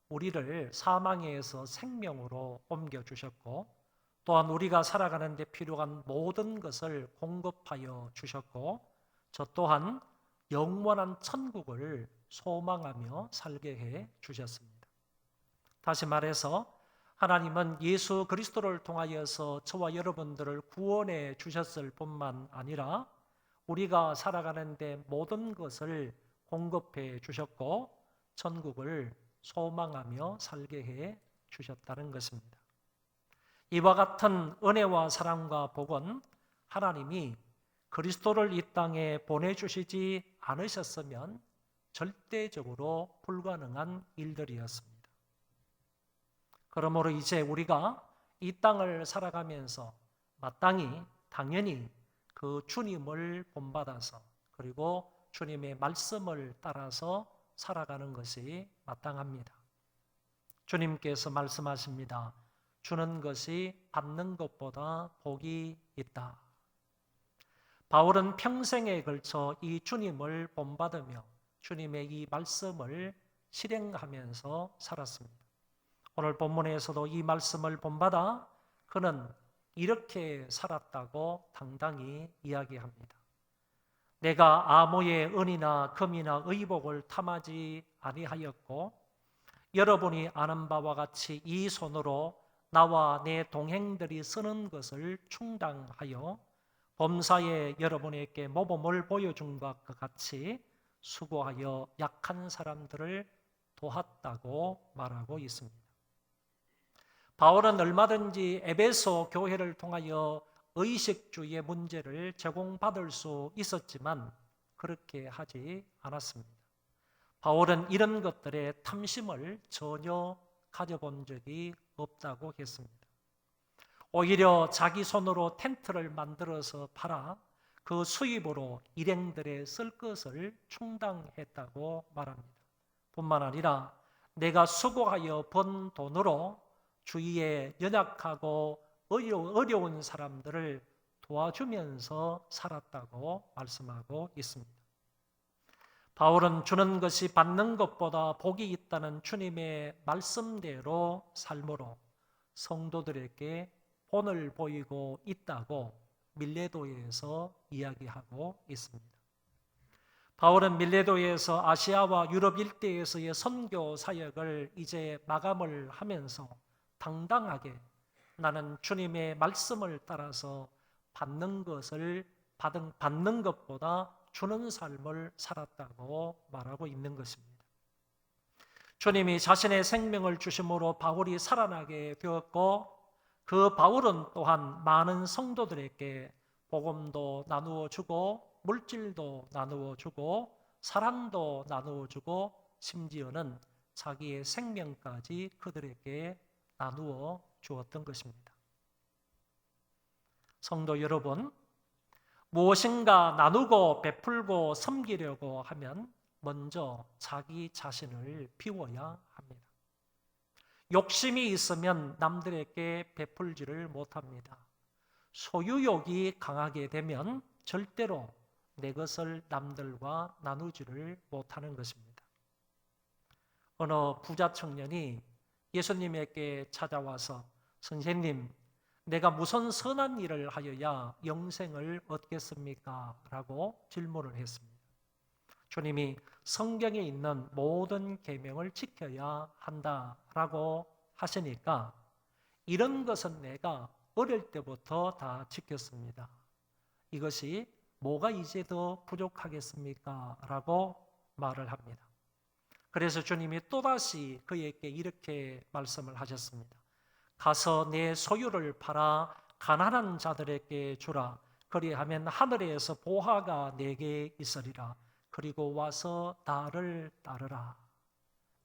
우리를 사망에서 생명으로 옮겨 주셨고 또한 우리가 살아가는 데 필요한 모든 것을 공급하여 주셨고 저 또한 영원한 천국을 소망하며 살게 해 주셨습니다. 다시 말해서 하나님은 예수 그리스도를 통하여서 저와 여러분들을 구원해 주셨을 뿐만 아니라 우리가 살아가는 데 모든 것을 공급해 주셨고 천국을 소망하며 살게 해 주셨다는 것입니다. 이와 같은 은혜와 사랑과 복은 하나님이 그리스도를 이 땅에 보내주시지 않으셨으면 절대적으로 불가능한 일들이었습니다. 그러므로 이제 우리가 이 땅을 살아가면서 마땅히 당연히 그 주님을 본받아서 그리고 주님의 말씀을 따라서 살아가는 것이 마땅합니다. 주님께서 말씀하십니다. 주는 것이 받는 것보다 복이 있다. 바울은 평생에 걸쳐 이 주님을 본받으며 주님의 이 말씀을 실행하면서 살았습니다. 오늘 본문에서도 이 말씀을 본받아 그는 이렇게 살았다고 당당히 이야기합니다. 내가 아무의 은이나 금이나 의복을 탐하지 아니하였고 여러분이 아는 바와 같이 이 손으로 나와 내 동행들이 쓰는 것을 충당하여 범사에 여러분에게 모범을 보여준 것과 같이 수고하여 약한 사람들을 도왔다고 말하고 있습니다. 바울은 얼마든지 에베소 교회를 통하여 의식주의 문제를 제공받을 수 있었지만 그렇게 하지 않았습니다. 바울은 이런 것들에 탐심을 전혀 가져본 적이 없다고 했습니다. 오히려 자기 손으로 텐트를 만들어서 팔아 그 수입으로 일행들의 쓸 것을 충당했다고 말합니다. 뿐만 아니라 내가 수고하여 번 돈으로 주위에 연약하고 어려운 사람들을 도와주면서 살았다고 말씀하고 있습니다. 바울은 주는 것이 받는 것보다 복이 있다는 주님의 말씀대로 삶으로 성도들에게 본을 보이고 있다고 밀레도에서 이야기하고 있습니다. 바울은 밀레도에서 아시아와 유럽 일대에서의 선교 사역을 이제 마감을 하면서 당당하게 나는 주님의 말씀을 따라서 받는 것보다 주는 삶을 살았다고 말하고 있는 것입니다. 주님이 자신의 생명을 주심으로 바울이 살아나게 되었고 그 바울은 또한 많은 성도들에게 복음도 나누어 주고 물질도 나누어 주고 사랑도 나누어 주고 심지어는 자기의 생명까지 그들에게 나누어 주었던 것입니다. 성도 여러분, 무엇인가 나누고 베풀고 섬기려고 하면 먼저 자기 자신을 비워야 합니다. 욕심이 있으면 남들에게 베풀지를 못합니다. 소유욕이 강하게 되면 절대로 내 것을 남들과 나누지를 못하는 것입니다. 어느 부자 청년이 예수님에게 찾아와서 선생님, 내가 무슨 선한 일을 하여야 영생을 얻겠습니까? 라고 질문을 했습니다. 주님이 성경에 있는 모든 계명을 지켜야 한다라고 하시니까 이런 것은 내가 어릴 때부터 다 지켰습니다. 이것이 뭐가 이제 더 부족하겠습니까? 라고 말을 합니다. 그래서 주님이 또다시 그에게 이렇게 말씀을 하셨습니다. 가서 내 소유를 팔아 가난한 자들에게 주라. 그리하면 하늘에서 보화가 내게 있으리라. 그리고 와서 나를 따르라.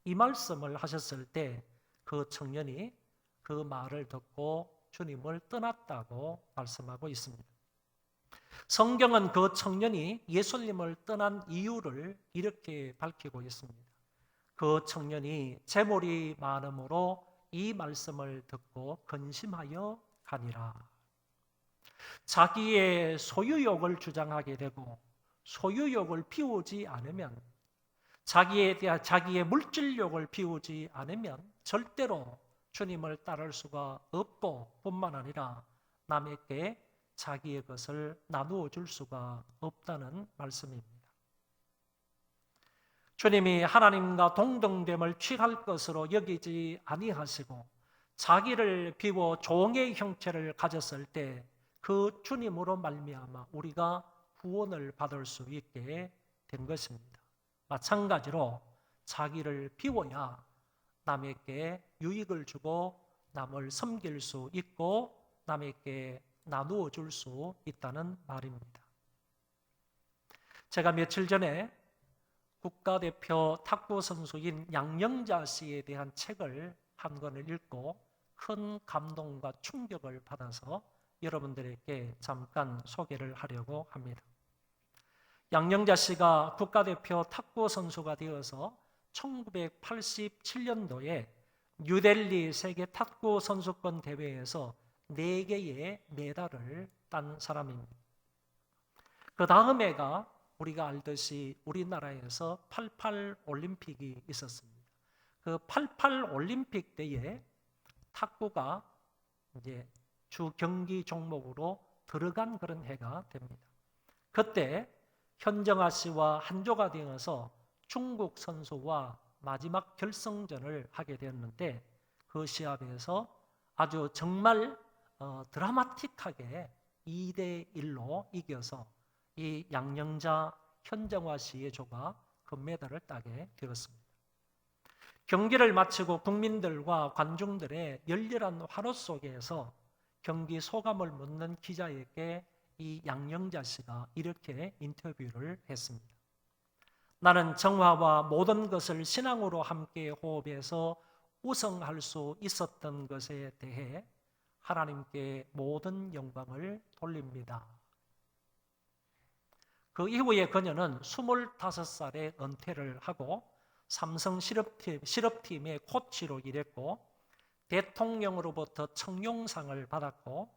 이 말씀을 하셨을 때 그 청년이 그 말을 듣고 주님을 떠났다고 말씀하고 있습니다. 성경은 그 청년이 예수님을 떠난 이유를 이렇게 밝히고 있습니다. 그 청년이 재물이 많음으로 이 말씀을 듣고 근심하여 가니라. 자기의 소유욕을 주장하게 되고 소유욕을 비우지 않으면 자기의 물질욕을 비우지 않으면 절대로 주님을 따를 수가 없고 뿐만 아니라 남에게 자기의 것을 나누어 줄 수가 없다는 말씀입니다. 주님이 하나님과 동등됨을 취할 것으로 여기지 아니하시고 자기를 비워 종의 형체를 가졌을 때 그 주님으로 말미암아 우리가 구원을 받을 수 있게 된 것입니다. 마찬가지로 자기를 비워야 남에게 유익을 주고 남을 섬길 수 있고 남에게 나누어 줄 수 있다는 말입니다. 제가 며칠 전에 국가대표 탁구 선수인 양영자 씨에 대한 책을 한 권을 읽고 큰 감동과 충격을 받아서 여러분들에게 잠깐 소개를 하려고 합니다. 양영자 씨가 국가대표 탁구 선수가 되어서 1987년도에 뉴델리 세계 탁구 선수권 대회에서 4개의 메달을 딴 사람입니다. 그 다음 해가 우리가 알듯이 우리나라에서 88 올림픽이 있었습니다. 그 88 올림픽 때에 탁구가 이제 주 경기 종목으로 들어간 그런 해가 됩니다. 그때 현정아 씨와 한조가 되어서 중국 선수와 마지막 결승전을 하게 되었는데 그 시합에서 아주 정말 드라마틱하게 2대1로 이겨서 이 양영자, 현정화 씨의 조가 금메달을 따게 되었습니다. 경기를 마치고 국민들과 관중들의 열렬한 환호 속에서 경기 소감을 묻는 기자에게 이 양영자 씨가 이렇게 인터뷰를 했습니다. 나는 정화와 모든 것을 신앙으로 함께 호흡해서 우승할 수 있었던 것에 대해 하나님께 모든 영광을 돌립니다. 그 이후에 그녀는 25살에 은퇴를 하고 삼성 실업팀의 코치로 일했고 대통령으로부터 청룡상을 받았고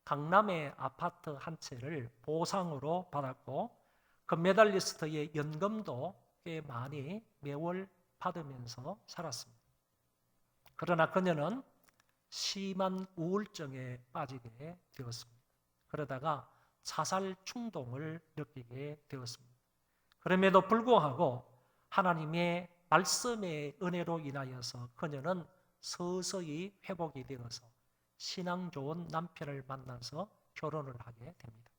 강남의 아파트 한 채를 보상으로 받았고 금메달리스트의 연금도 꽤 많이 매월 받으면서 살았습니다. 그러나 그녀는 심한 우울증에 빠지게 되었습니다. 그러다가 자살 충동을 느끼게 되었습니다. 그럼에도 불구하고 하나님의 말씀의 은혜로 인하여서 그녀는 서서히 회복이 되어서 신앙 좋은 남편을 만나서 결혼을 하게 됩니다.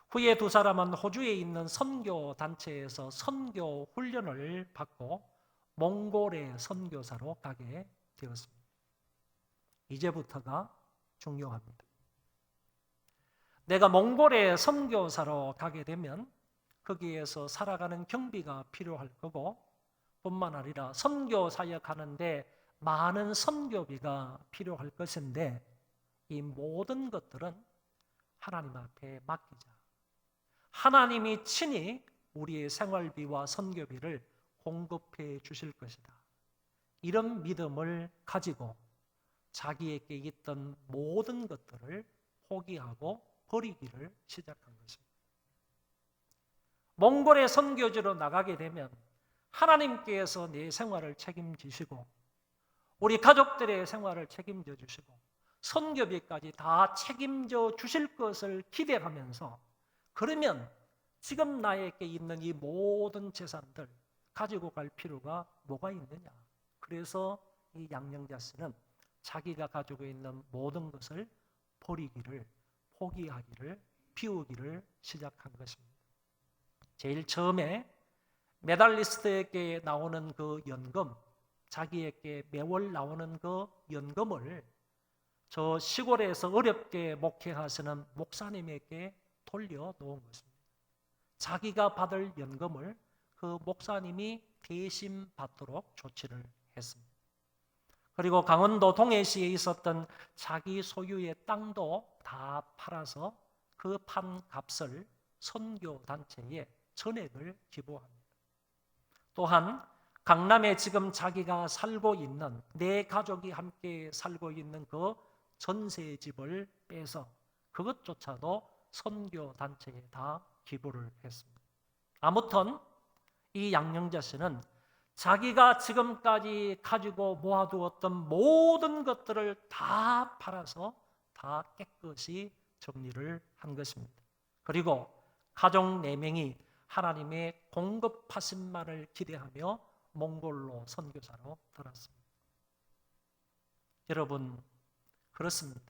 후에 두 사람은 호주에 있는 선교 단체에서 선교 훈련을 받고 몽골의 선교사로 가게 되었습니다. 이제부터가 중요합니다. 내가 몽골에 선교사로 가게 되면 거기에서 살아가는 경비가 필요할 거고, 뿐만 아니라 선교 사역하는데 많은 선교비가 필요할 것인데, 이 모든 것들은 하나님 앞에 맡기자. 하나님이 친히 우리의 생활비와 선교비를 공급해 주실 것이다. 이런 믿음을 가지고 자기에게 있던 모든 것들을 포기하고 버리기를 시작한 것입니다. 몽골의 선교지로 나가게 되면 하나님께서 내 생활을 책임지시고 우리 가족들의 생활을 책임져 주시고 선교비까지 다 책임져 주실 것을 기대하면서, 그러면 지금 나에게 있는 이 모든 재산들 가지고 갈 필요가 뭐가 있느냐. 그래서 이 양령자 씨는 자기가 가지고 있는 모든 것을 버리기를, 포기하기를, 비우기를 시작한 것입니다. 제일 처음에 메달리스트에게 나오는 그 연금, 자기에게 매월 나오는 그 연금을 저 시골에서 어렵게 목회하시는 목사님에게 돌려놓은 것입니다. 자기가 받을 연금을 그 목사님이 대신 받도록 조치를 했습니다. 그리고 강원도 동해시에 있었던 자기 소유의 땅도 다 팔아서 그 판 값을 선교단체에 전액을 기부합니다. 또한 강남에 지금 자기가 살고 있는, 내 가족이 함께 살고 있는 그 전세집을 빼서 그것조차도 선교단체에 다 기부를 했습니다. 아무튼 이 양령자 씨는 자기가 지금까지 가지고 모아두었던 모든 것들을 다 팔아서 다 깨끗이 정리를 한 것입니다. 그리고 가족 4명이 하나님의 공급하심만을 기대하며 몽골로 선교사로 떠났습니다. 여러분, 그렇습니다.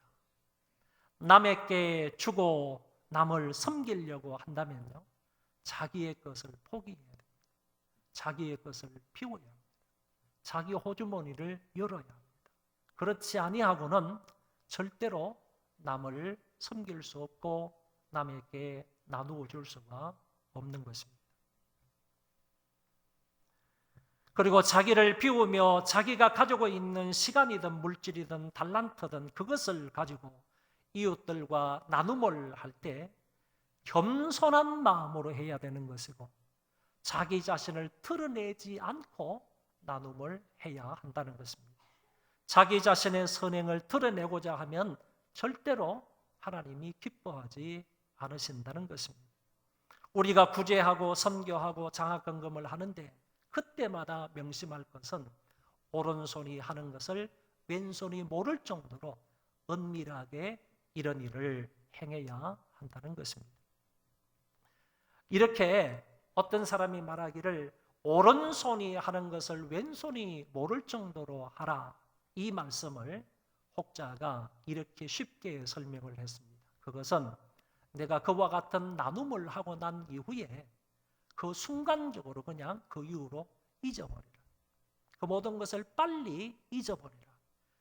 남에게 주고 남을 섬기려고 한다면요, 자기의 것을 포기해야 됩니다. 자기의 것을 비워야 합니다. 자기 호주머니를 열어야 합니다. 그렇지 아니하고는 절대로 남을 섬길 수 없고 남에게 나누어 줄 수가 없는 것입니다. 그리고 자기를 비우며 자기가 가지고 있는 시간이든 물질이든 달란트든 그것을 가지고 이웃들과 나눔을 할 때 겸손한 마음으로 해야 되는 것이고, 자기 자신을 드러내지 않고 나눔을 해야 한다는 것입니다. 자기 자신의 선행을 드러내고자 하면 절대로 하나님이 기뻐하지 않으신다는 것입니다. 우리가 구제하고 선교하고 장학금금을 하는데 그때마다 명심할 것은 오른손이 하는 것을 왼손이 모를 정도로 은밀하게 이런 일을 행해야 한다는 것입니다. 이렇게 어떤 사람이 말하기를 오른손이 하는 것을 왼손이 모를 정도로 하라, 이 말씀을 혹자가 이렇게 쉽게 설명을 했습니다. 그것은 내가 그와 같은 나눔을 하고 난 이후에 그 순간적으로 그냥 그 이후로 잊어버리라. 그 모든 것을 빨리 잊어버리라.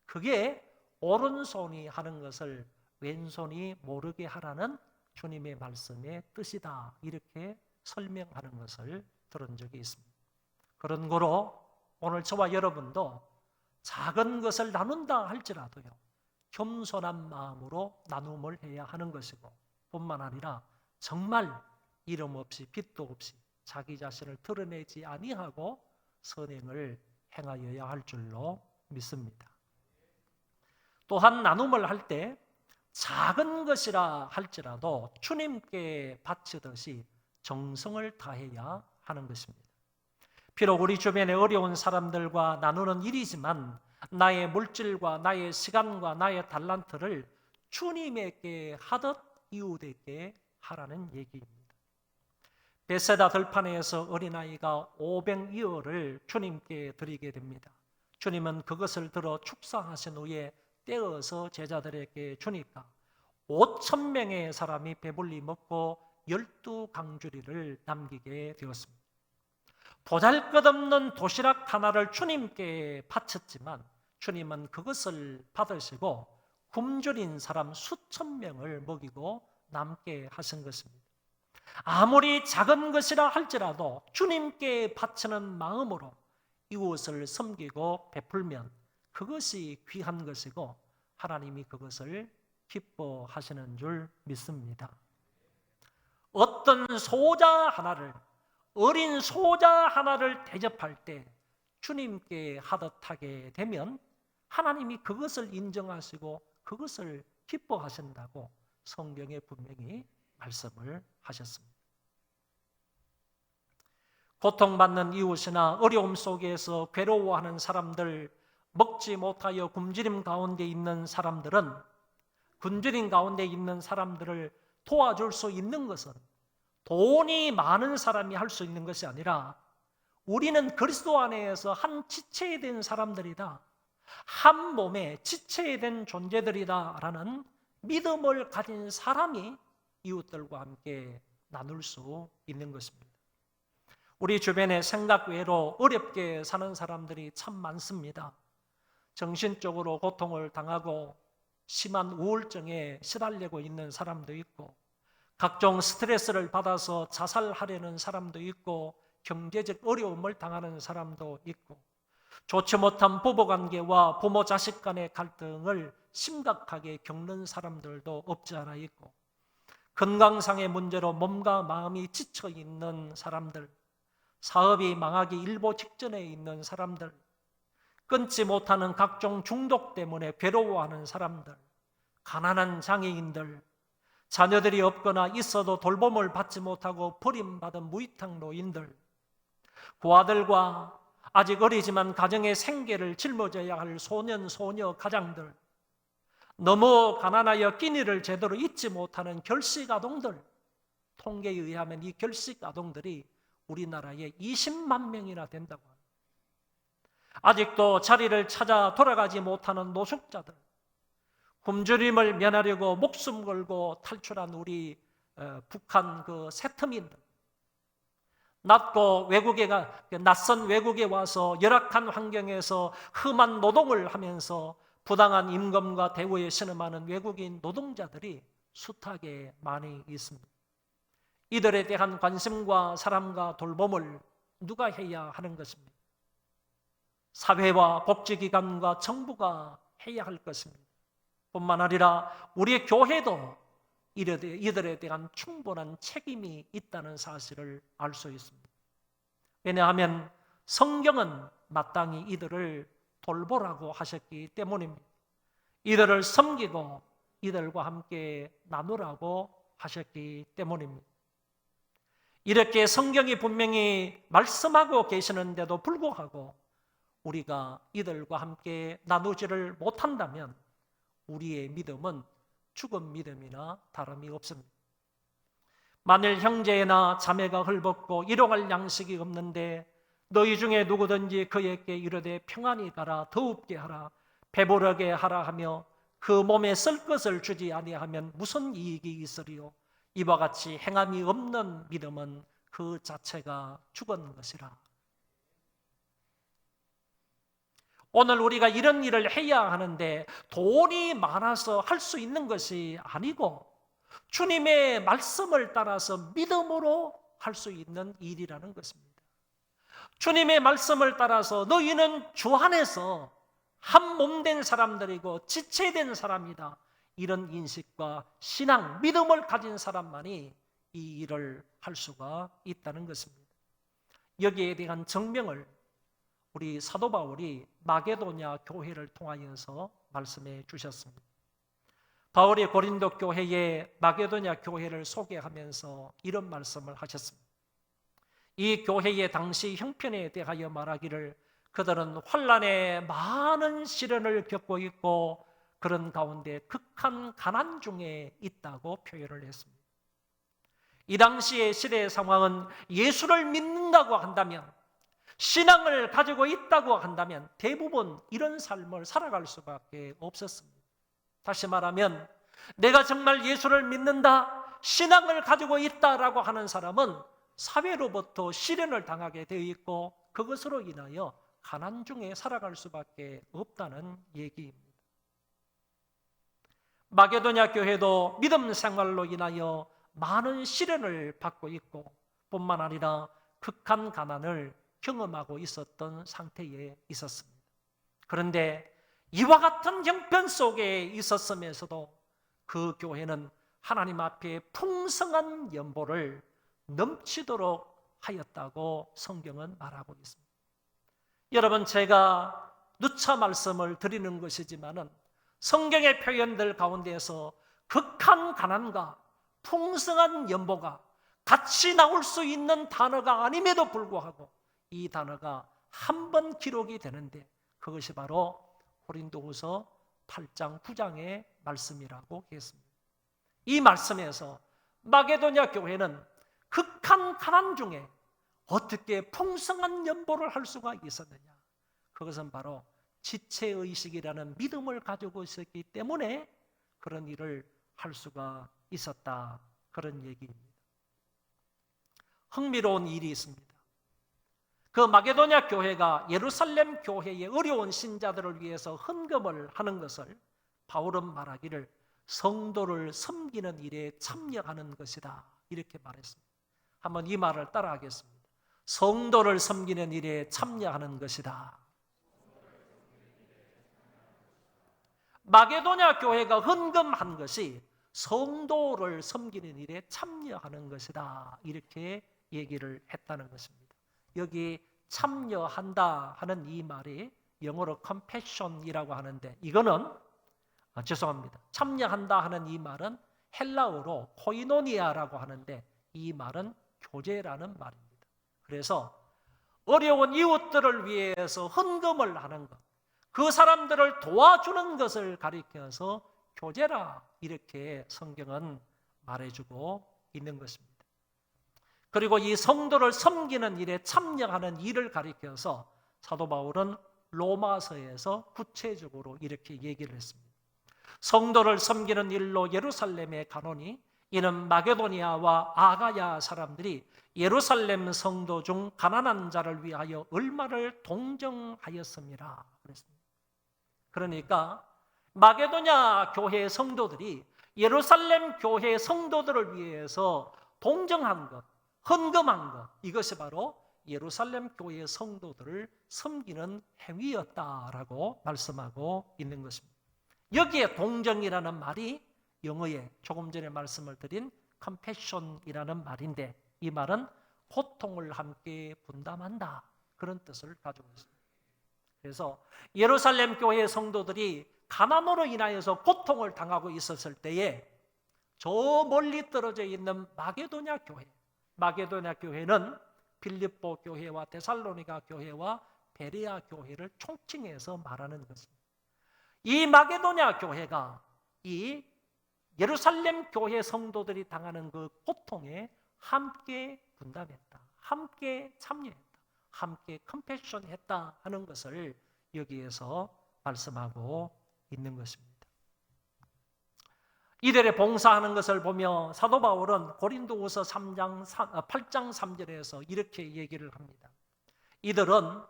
그게 오른손이 하는 것을 왼손이 모르게 하라는 주님의 말씀의 뜻이다. 이렇게 설명하는 것을 들은 적이 있습니다. 그런 거로 오늘 저와 여러분도 작은 것을 나눈다 할지라도요, 겸손한 마음으로 나눔을 해야 하는 것이고, 뿐만 아니라 정말 이름 없이 빚도 없이 자기 자신을 드러내지 아니하고 선행을 행하여야 할 줄로 믿습니다. 또한 나눔을 할 때 작은 것이라 할지라도 주님께 바치듯이 정성을 다해야 하는 것입니다. 비록 우리 주변에 어려운 사람들과 나누는 일이지만 나의 물질과 나의 시간과 나의 달란트를 주님에게 하듯 이웃에게 하라는 얘기입니다. 베세다 들판에서 어린아이가 500이어를 주님께 드리게 됩니다. 주님은 그것을 들어 축사하신 후에 떼어서 제자들에게 주니까 5,000명의 사람이 배불리 먹고 12강주리를 남기게 되었습니다. 보잘것없는 도시락 하나를 주님께 바쳤지만 주님은 그것을 받으시고 굶주린 사람 수천 명을 먹이고 남게 하신 것입니다. 아무리 작은 것이라 할지라도 주님께 바치는 마음으로 이웃을 섬기고 베풀면 그것이 귀한 것이고 하나님이 그것을 기뻐하시는 줄 믿습니다. 어떤 소자 하나를, 어린 소자 하나를 대접할 때 주님께 하듯 하게 되면 하나님이 그것을 인정하시고 그것을 기뻐하신다고 성경에 분명히 말씀을 하셨습니다. 고통받는 이웃이나 어려움 속에서 괴로워하는 사람들, 먹지 못하여 굶주림 가운데 있는 사람들은, 굶주림 가운데 있는 사람들을 도와줄 수 있는 것은 돈이 많은 사람이 할 수 있는 것이 아니라 우리는 그리스도 안에서 한 지체된 사람들이다, 한 몸의 지체된 존재들이다라는 믿음을 가진 사람이 이웃들과 함께 나눌 수 있는 것입니다. 우리 주변에 생각 외로 어렵게 사는 사람들이 참 많습니다. 정신적으로 고통을 당하고 심한 우울증에 시달리고 있는 사람도 있고, 각종 스트레스를 받아서 자살하려는 사람도 있고, 경제적 어려움을 당하는 사람도 있고, 좋지 못한 부부관계와 부모 자식 간의 갈등을 심각하게 겪는 사람들도 없지 않아 있고, 건강상의 문제로 몸과 마음이 지쳐 있는 사람들, 사업이 망하기 일보 직전에 있는 사람들, 끊지 못하는 각종 중독 때문에 괴로워하는 사람들, 가난한 장애인들, 자녀들이 없거나 있어도 돌봄을 받지 못하고 버림받은 무이탁 노인들, 고아들과 아직 어리지만 가정의 생계를 짊어져야 할 소년, 소녀, 가장들, 너무 가난하여 끼니를 제대로 잊지 못하는 결식아동들, 통계에 의하면 이 결식아동들이 우리나라에 20만 명이나 된다고 합니다. 아직도 자리를 찾아 돌아가지 못하는 노숙자들, 굶주림을 면하려고 목숨 걸고 탈출한 우리 북한 그 세트민들, 낯선 외국에 와서 열악한 환경에서 험한 노동을 하면서 부당한 임금과 대우에 신음하는 외국인 노동자들이 숱하게 많이 있습니다. 이들에 대한 관심과 사랑과 돌봄을 누가 해야 하는 것입니까? 사회와 복지기관과 정부가 해야 할 것입니다. 뿐만 아니라 우리의 교회도 이들에 대한 충분한 책임이 있다는 사실을 알 수 있습니다. 왜냐하면 성경은 마땅히 이들을 돌보라고 하셨기 때문입니다. 이들을 섬기고 이들과 함께 나누라고 하셨기 때문입니다. 이렇게 성경이 분명히 말씀하고 계시는데도 불구하고 우리가 이들과 함께 나누지를 못한다면 우리의 믿음은 죽은 믿음이나 다름이 없습니다. 만일 형제나 자매가 헐벗고 일용할 양식이 없는데 너희 중에 누구든지 그에게 이르되 평안히 가라, 더웁게 하라, 배부르게 하라 하며 그 몸에 쓸 것을 주지 아니하면 무슨 이익이 있으리요? 이와 같이 행함이 없는 믿음은 그 자체가 죽은 것이라. 오늘 우리가 이런 일을 해야 하는데 돈이 많아서 할 수 있는 것이 아니고 주님의 말씀을 따라서 믿음으로 할 수 있는 일이라는 것입니다. 주님의 말씀을 따라서 너희는 주 안에서 한 몸 된 사람들이고 지체된 사람이다, 이런 인식과 신앙, 믿음을 가진 사람만이 이 일을 할 수가 있다는 것입니다. 여기에 대한 증명을 우리 사도 바울이 마게도냐 교회를 통하여서 말씀해 주셨습니다. 바울이 고린도 교회에 마게도냐 교회를 소개하면서 이런 말씀을 하셨습니다. 이 교회의 당시 형편에 대하여 말하기를 그들은 환난에 많은 시련을 겪고 있고 그런 가운데 극한 가난 중에 있다고 표현을 했습니다. 이 당시의 시대의 상황은 예수를 믿는다고 한다면, 신앙을 가지고 있다고 한다면 대부분 이런 삶을 살아갈 수밖에 없었습니다. 다시 말하면 내가 정말 예수를 믿는다, 신앙을 가지고 있다라고 하는 사람은 사회로부터 시련을 당하게 되어 있고 그것으로 인하여 가난 중에 살아갈 수밖에 없다는 얘기입니다. 마게도냐 교회도 믿음 생활로 인하여 많은 시련을 받고 있고 뿐만 아니라 극한 가난을 경험하고 있었던 상태에 있었습니다. 그런데 이와 같은 형편 속에 있었으면서도 그 교회는 하나님 앞에 풍성한 연보를 넘치도록 하였다고 성경은 말하고 있습니다. 여러분, 제가 누차 말씀을 드리는 것이지만은 성경의 표현들 가운데에서 극한 가난과 풍성한 연보가 같이 나올 수 있는 단어가 아님에도 불구하고 이 단어가 한 번 기록이 되는데 그것이 바로 고린도후서 8장 9장의 말씀이라고 했습니다. 이 말씀에서 마게도냐 교회는 극한 가난 중에 어떻게 풍성한 연보를 할 수가 있었느냐? 그것은 바로 지체의식이라는 믿음을 가지고 있었기 때문에 그런 일을 할 수가 있었다, 그런 얘기입니다. 흥미로운 일이 있습니다. 그 마게도냐 교회가 예루살렘 교회의 어려운 신자들을 위해서 헌금을 하는 것을 바울은 말하기를 성도를 섬기는 일에 참여하는 것이다, 이렇게 말했습니다. 한번 이 말을 따라하겠습니다. 성도를 섬기는 일에 참여하는 것이다. 마게도냐 교회가 헌금한 것이 성도를 섬기는 일에 참여하는 것이다, 이렇게 얘기를 했다는 것입니다. 여기 참여한다 하는 이 말이 영어로 compassion이라고 하는데 이거는 죄송합니다. 참여한다 하는 이 말은 헬라어로 코이노니아라고 하는데 이 말은 교제라는 말입니다. 그래서 어려운 이웃들을 위해서 헌금을 하는 것, 그 사람들을 도와주는 것을 가리켜서 교제라, 이렇게 성경은 말해주고 있는 것입니다. 그리고 이 성도를 섬기는 일에 참여하는 일을 가리켜서 사도 바울은 로마서에서 구체적으로 이렇게 얘기를 했습니다. 성도를 섬기는 일로 예루살렘에 가노니 이는 마게도니아와 아가야 사람들이 예루살렘 성도 중 가난한 자를 위하여 얼마를 동정하였습니다. 그랬습니다. 그러니까 마게도냐 교회 성도들이 예루살렘 교회 성도들을 위해서 동정한 것, 헌금한 것, 이것이 바로 예루살렘 교회 성도들을 섬기는 행위였다라고 말씀하고 있는 것입니다. 여기에 동정이라는 말이 영어에 조금 전에 말씀을 드린 compassion이라는 말인데 이 말은 고통을 함께 분담한다, 그런 뜻을 가지고 있습니다. 그래서 예루살렘 교회 성도들이 가난으로 인하여서 고통을 당하고 있었을 때에 저 멀리 떨어져 있는 마게도냐 교회는 빌립보 교회와 데살로니가 교회와 베레아 교회를 총칭해서 말하는 것입니다. 이 마게도냐 교회가 이 예루살렘 교회 성도들이 당하는 그 고통에 함께 분담했다, 함께 참여했다, 함께 컴패션했다 하는 것을 여기에서 말씀하고 있는 것입니다. 이들의 봉사하는 것을 보며 사도 바울은 고린도후서 8장 3절에서 이렇게 얘기를 합니다. 이들은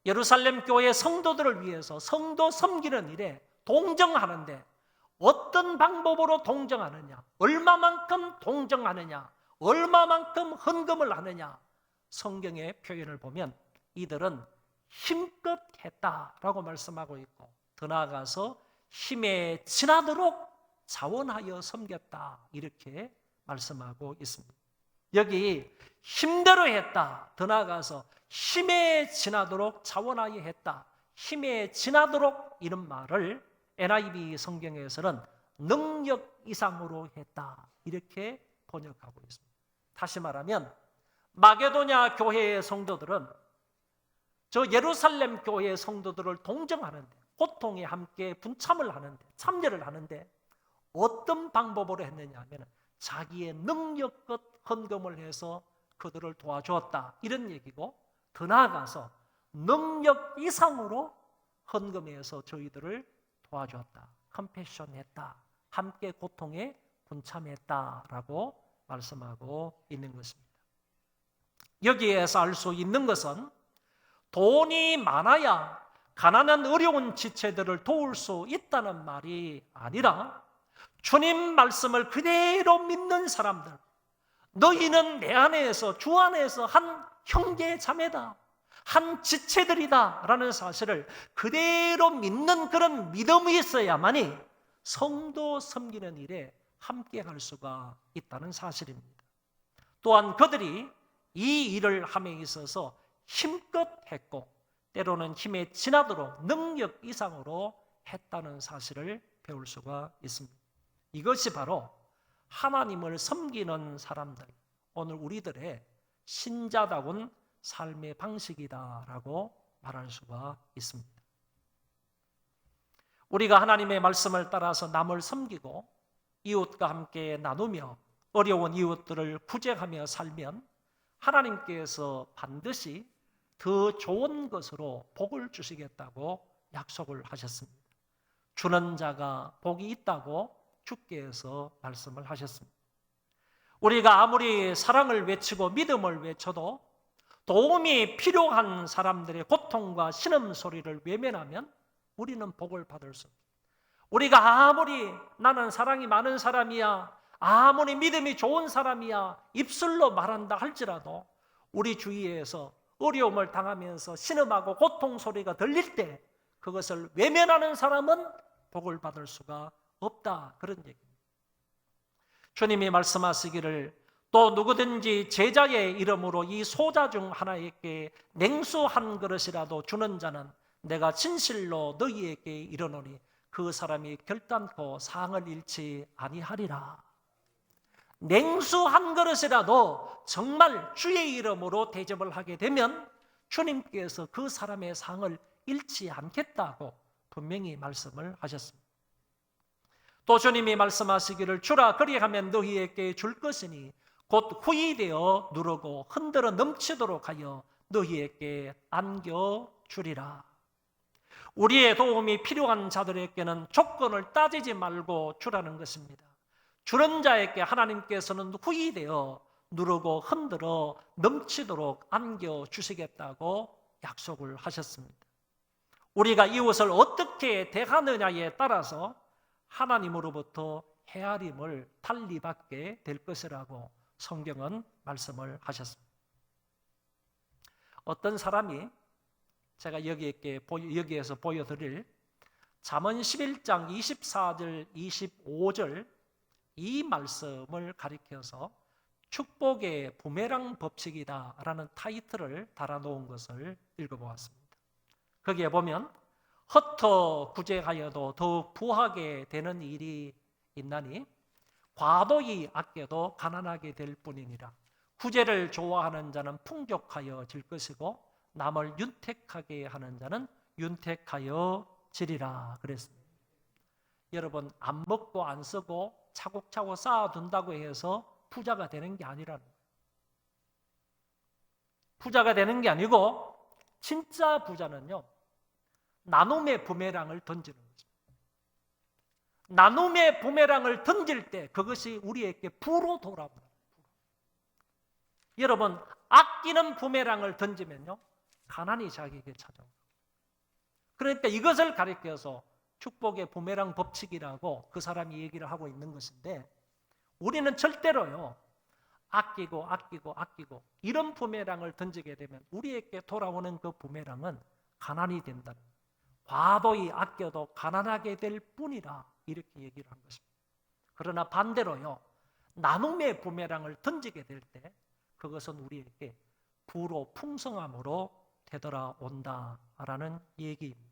예루살렘 교회 성도들을 위해서 성도 섬기는 일에 동정하는데 어떤 방법으로 동정하느냐, 얼마만큼 동정하느냐, 얼마만큼 헌금을 하느냐, 성경의 표현을 보면 이들은 힘껏 했다라고 말씀하고 있고 더 나아가서 힘에 지나도록 자원하여 섬겼다, 이렇게 말씀하고 있습니다. 여기 힘대로 했다, 더 나아가서 힘에 지나도록 자원하여 했다, 힘에 지나도록 이런 말을 NIV 성경에서는 능력 이상으로 했다, 이렇게 번역하고 있습니다. 다시 말하면 마게도냐 교회의 성도들은 저 예루살렘 교회의 성도들을 동정하는데, 고통에 함께 분참을 하는데, 참여를 하는데 어떤 방법으로 했느냐 하면 자기의 능력껏 헌금을 해서 그들을 도와주었다, 이런 얘기고 더 나아가서 능력 이상으로 헌금해서 저희들을 도와주었다, 컴패션했다, 함께 고통에 분참했다라고 말씀하고 있는 것입니다. 여기에서 알 수 있는 것은 돈이 많아야 가난한 어려운 지체들을 도울 수 있다는 말이 아니라 주님 말씀을 그대로 믿는 사람들, 너희는 내 안에서 주 안에서 한 형제 자매다, 한 지체들이다 라는 사실을 그대로 믿는 그런 믿음이 있어야만이 성도 섬기는 일에 함께 갈 수가 있다는 사실입니다. 또한 그들이 이 일을 함에 있어서 힘껏 했고 때로는 힘에 지나도록 능력 이상으로 했다는 사실을 배울 수가 있습니다. 이것이 바로 하나님을 섬기는 사람들, 오늘 우리들의 신자다운 삶의 방식이다라고 말할 수가 있습니다. 우리가 하나님의 말씀을 따라서 남을 섬기고 이웃과 함께 나누며 어려운 이웃들을 구제하며 살면 하나님께서 반드시 더 좋은 것으로 복을 주시겠다고 약속을 하셨습니다. 주는 자가 복이 있다고 주께서 말씀을 하셨습니다. 우리가 아무리 사랑을 외치고 믿음을 외쳐도 도움이 필요한 사람들의 고통과 신음소리를 외면하면 우리는 복을 받을 수 없습니다. 우리가 아무리 나는 사랑이 많은 사람이야, 아무리 믿음이 좋은 사람이야 입술로 말한다 할지라도 우리 주위에서 어려움을 당하면서 신음하고 고통 소리가 들릴 때 그것을 외면하는 사람은 복을 받을 수가 없다, 그런 얘기입니다. 주님이 말씀하시기를 또 누구든지 제자의 이름으로 이 소자 중 하나에게 냉수 한 그릇이라도 주는 자는 내가 진실로 너희에게 이르노니 그 사람이 결단코 상을 잃지 아니하리라. 냉수 한 그릇이라도 정말 주의 이름으로 대접을 하게 되면 주님께서 그 사람의 상을 잃지 않겠다고 분명히 말씀을 하셨습니다. 또 주님이 말씀하시기를 주라 그리하면 너희에게 줄 것이니 곧 후이되어 누르고 흔들어 넘치도록 하여 너희에게 안겨주리라. 우리의 도움이 필요한 자들에게는 조건을 따지지 말고 주라는 것입니다. 주는 자에게 하나님께서는 후이되어 누르고 흔들어 넘치도록 안겨주시겠다고 약속을 하셨습니다. 우리가 이웃을 어떻게 대하느냐에 따라서 하나님으로부터 헤아림을 달리 받게 될 것이라고 성경은 말씀을 하셨습니다. 어떤 사람이 제가 여기에서 보여드릴 잠언 11장 24절 25절 이 말씀을 가리켜서 축복의 부메랑 법칙이다라는 타이틀을 달아놓은 것을 읽어보았습니다. 거기에 보면 흩어 구제하여도 더욱 부하게 되는 일이 있나니 과도히 아껴도 가난하게 될 뿐이니라. 구제를 좋아하는 자는 풍족하여 질 것이고 남을 윤택하게 하는 자는 윤택하여 지리라 그랬습니다. 여러분, 안 먹고 안 쓰고 차곡차곡 쌓아둔다고 해서 부자가 되는 게 아니라는 거예요. 부자가 되는 게 아니고 진짜 부자는요, 나눔의 부메랑을 던지는 거죠. 나눔의 부메랑을 던질 때 그것이 우리에게 부로 돌아옵니다. 여러분, 아끼는 부메랑을 던지면요 가난이 자기에게 찾아옵니다. 그러니까 이것을 가리켜서 축복의 부메랑 법칙이라고 그 사람이 얘기를 하고 있는 것인데, 우리는 절대로요 아끼고 이런 부메랑을 던지게 되면 우리에게 돌아오는 그 부메랑은 가난이 된다. 과도히 아껴도 가난하게 될 뿐이라 이렇게 얘기를 한 것입니다. 그러나 반대로요 나눔의 부메랑을 던지게 될 때 그것은 우리에게 부로 풍성함으로 되돌아온다라는 얘기입니다.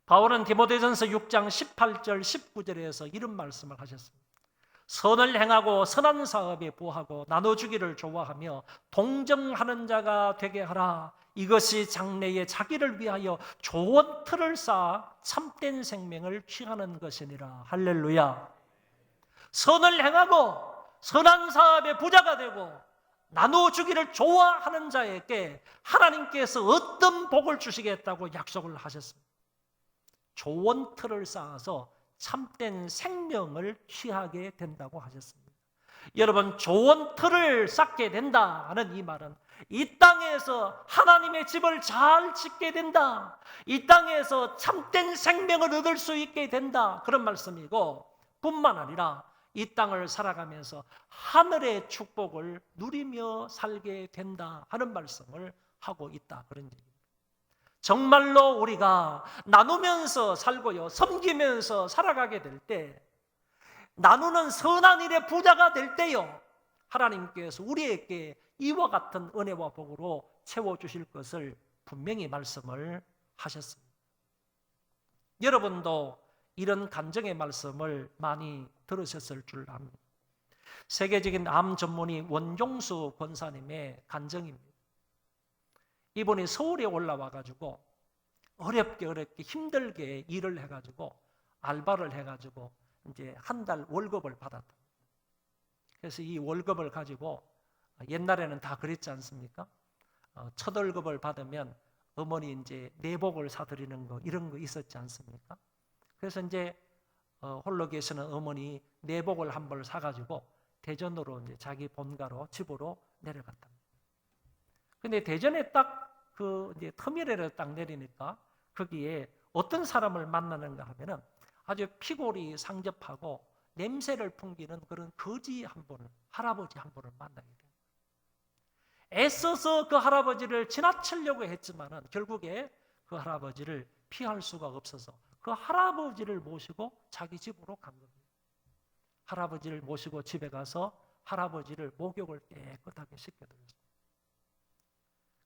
바울은 디모데전서 6장 18절 19절에서 이런 말씀을 하셨습니다. 선을 행하고 선한 사업에 부하고 나눠주기를 좋아하며 동정하는 자가 되게 하라. 이것이 장래에 자기를 위하여 좋은 틀을 쌓아 참된 생명을 취하는 것이니라. 할렐루야. 선을 행하고 선한 사업에 부자가 되고 나눠주기를 좋아하는 자에게 하나님께서 어떤 복을 주시겠다고 약속을 하셨습니다. 좋은 틀을 쌓아서 참된 생명을 취하게 된다고 하셨습니다. 여러분, 좋은 틀을 쌓게 된다는 이 말은 이 땅에서 하나님의 집을 잘 짓게 된다, 이 땅에서 참된 생명을 얻을 수 있게 된다, 그런 말씀이고, 뿐만 아니라 이 땅을 살아가면서 하늘의 축복을 누리며 살게 된다 하는 말씀을 하고 있다, 그런 얘기입니다. 정말로 우리가 나누면서 살고요, 섬기면서 살아가게 될 때, 나누는 선한 일의 부자가 될 때요, 하나님께서 우리에게 이와 같은 은혜와 복으로 채워주실 것을 분명히 말씀을 하셨습니다. 여러분도 이런 간증의 말씀을 많이 들으셨을 줄 압니다. 세계적인 암 전문의 원종수 권사님의 간증입니다. 이분이 서울에 올라와가지고 어렵게 힘들게 일을 해가지고 알바를 해가지고 이제 한 달 월급을 받았다. 그래서 이 월급을 가지고, 옛날에는 다 그랬지 않습니까? 첫 월급을 받으면 어머니 이제 내복을 사드리는 거, 이런 거 있었지 않습니까? 그래서 이제 홀로 계시는 어머니 내복을 한 벌 사가지고 대전으로 이제 자기 본가로 집으로 내려갔다. 근데 대전에 딱 그 이제 터미널에 딱 내리니까 거기에 어떤 사람을 만나는가 하면은 아주 피골이 상접하고 냄새를 풍기는 그런 거지 한 분을, 할아버지 한 분을 만나게 돼요. 애써서 그 할아버지를 지나치려고 했지만은 결국에 그 할아버지를 피할 수가 없어서 그 할아버지를 모시고 자기 집으로 간 겁니다. 할아버지를 모시고 집에 가서 할아버지를 목욕을 깨끗하게 시켜드렸습니다.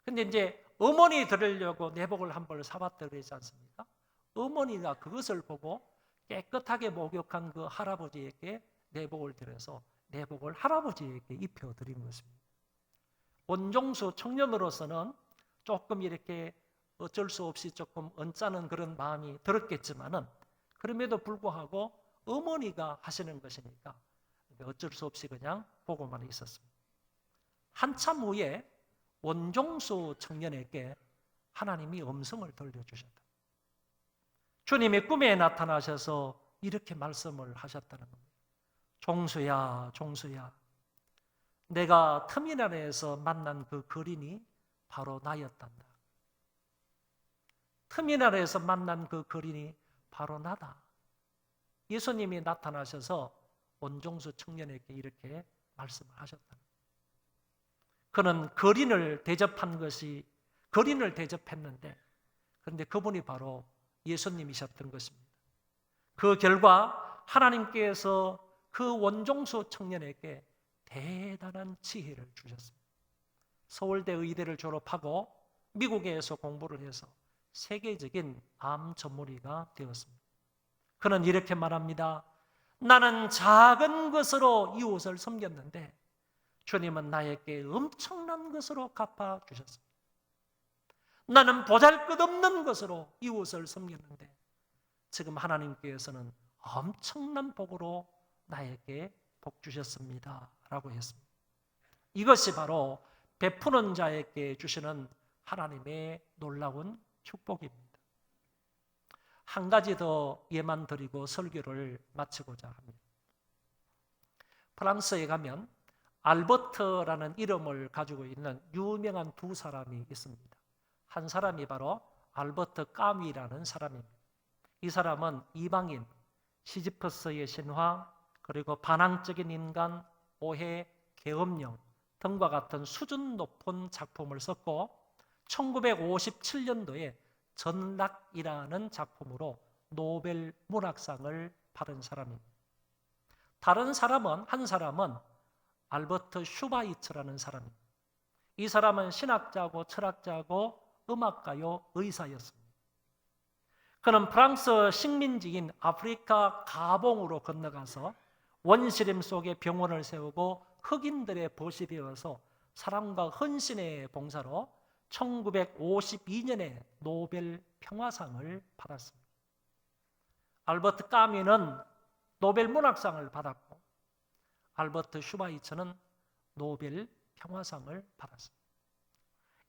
근데 이제 어머니 드리려고 내복을 한 벌 사봤다 그러지 않습니까? 어머니가 그것을 보고 깨끗하게 목욕한 그 할아버지에게 내복을 드려서 내복을 할아버지에게 입혀드린 것입니다. 원종수 청년으로서는 조금 이렇게 어쩔 수 없이 조금 언짢은 그런 마음이 들었겠지만은, 그럼에도 불구하고 어머니가 하시는 것이니까 어쩔 수 없이 그냥 보고만 있었습니다. 한참 후에 원종수 청년에게 하나님이 음성을 들려주셨다. 주님이 꿈에 나타나셔서 이렇게 말씀을 하셨다는 겁니다. 종수야, 종수야, 내가 터미널에서 만난 그 거린이 바로 나였단다. 터미널에서 만난 그 거린이 바로 나다. 예수님이 나타나셔서 원종수 청년에게 이렇게 말씀을 하셨다. 그는 거린을 대접했는데, 그런데 그분이 바로 예수님이셨던 것입니다. 그 결과 하나님께서 그 원종수 청년에게 대단한 지혜를 주셨습니다. 서울대 의대를 졸업하고 미국에서 공부를 해서 세계적인 암 전문의가 되었습니다. 그는 이렇게 말합니다. 나는 작은 것으로 이웃을 섬겼는데 주님은 나에게 엄청난 것으로 갚아주셨습니다. 나는 보잘것없는 것으로 이웃을 섬겼는데 지금 하나님께서는 엄청난 복으로 나에게 복 주셨습니다 라고 했습니다. 이것이 바로 베푸는 자에게 주시는 하나님의 놀라운 축복입니다. 한 가지 더 예만 드리고 설교를 마치고자 합니다. 프랑스에 가면 알버트라는 이름을 가지고 있는 유명한 두 사람이 있습니다. 한 사람이 바로 알버트 까미라는 사람입니다. 이 사람은 이방인, 시지퍼스의 신화, 그리고 반항적인 인간, 오해, 계엄령 등과 같은 수준 높은 작품을 썼고 1957년도에 전락이라는 작품으로 노벨 문학상을 받은 사람입니다. 한 사람은 알버트 슈바이처라는 사람입니다. 이 사람은 신학자고 철학자고 음악가요 의사였습니다. 그는 프랑스 식민지인 아프리카 가봉으로 건너가서 원시림 속에 병원을 세우고 흑인들의 벗이 되어서 사랑과 헌신의 봉사로 1952년에 노벨 평화상을 받았습니다. 알버트 까미는 노벨 문학상을 받았고 알버트 슈바이처는 노벨 평화상을 받았습니다.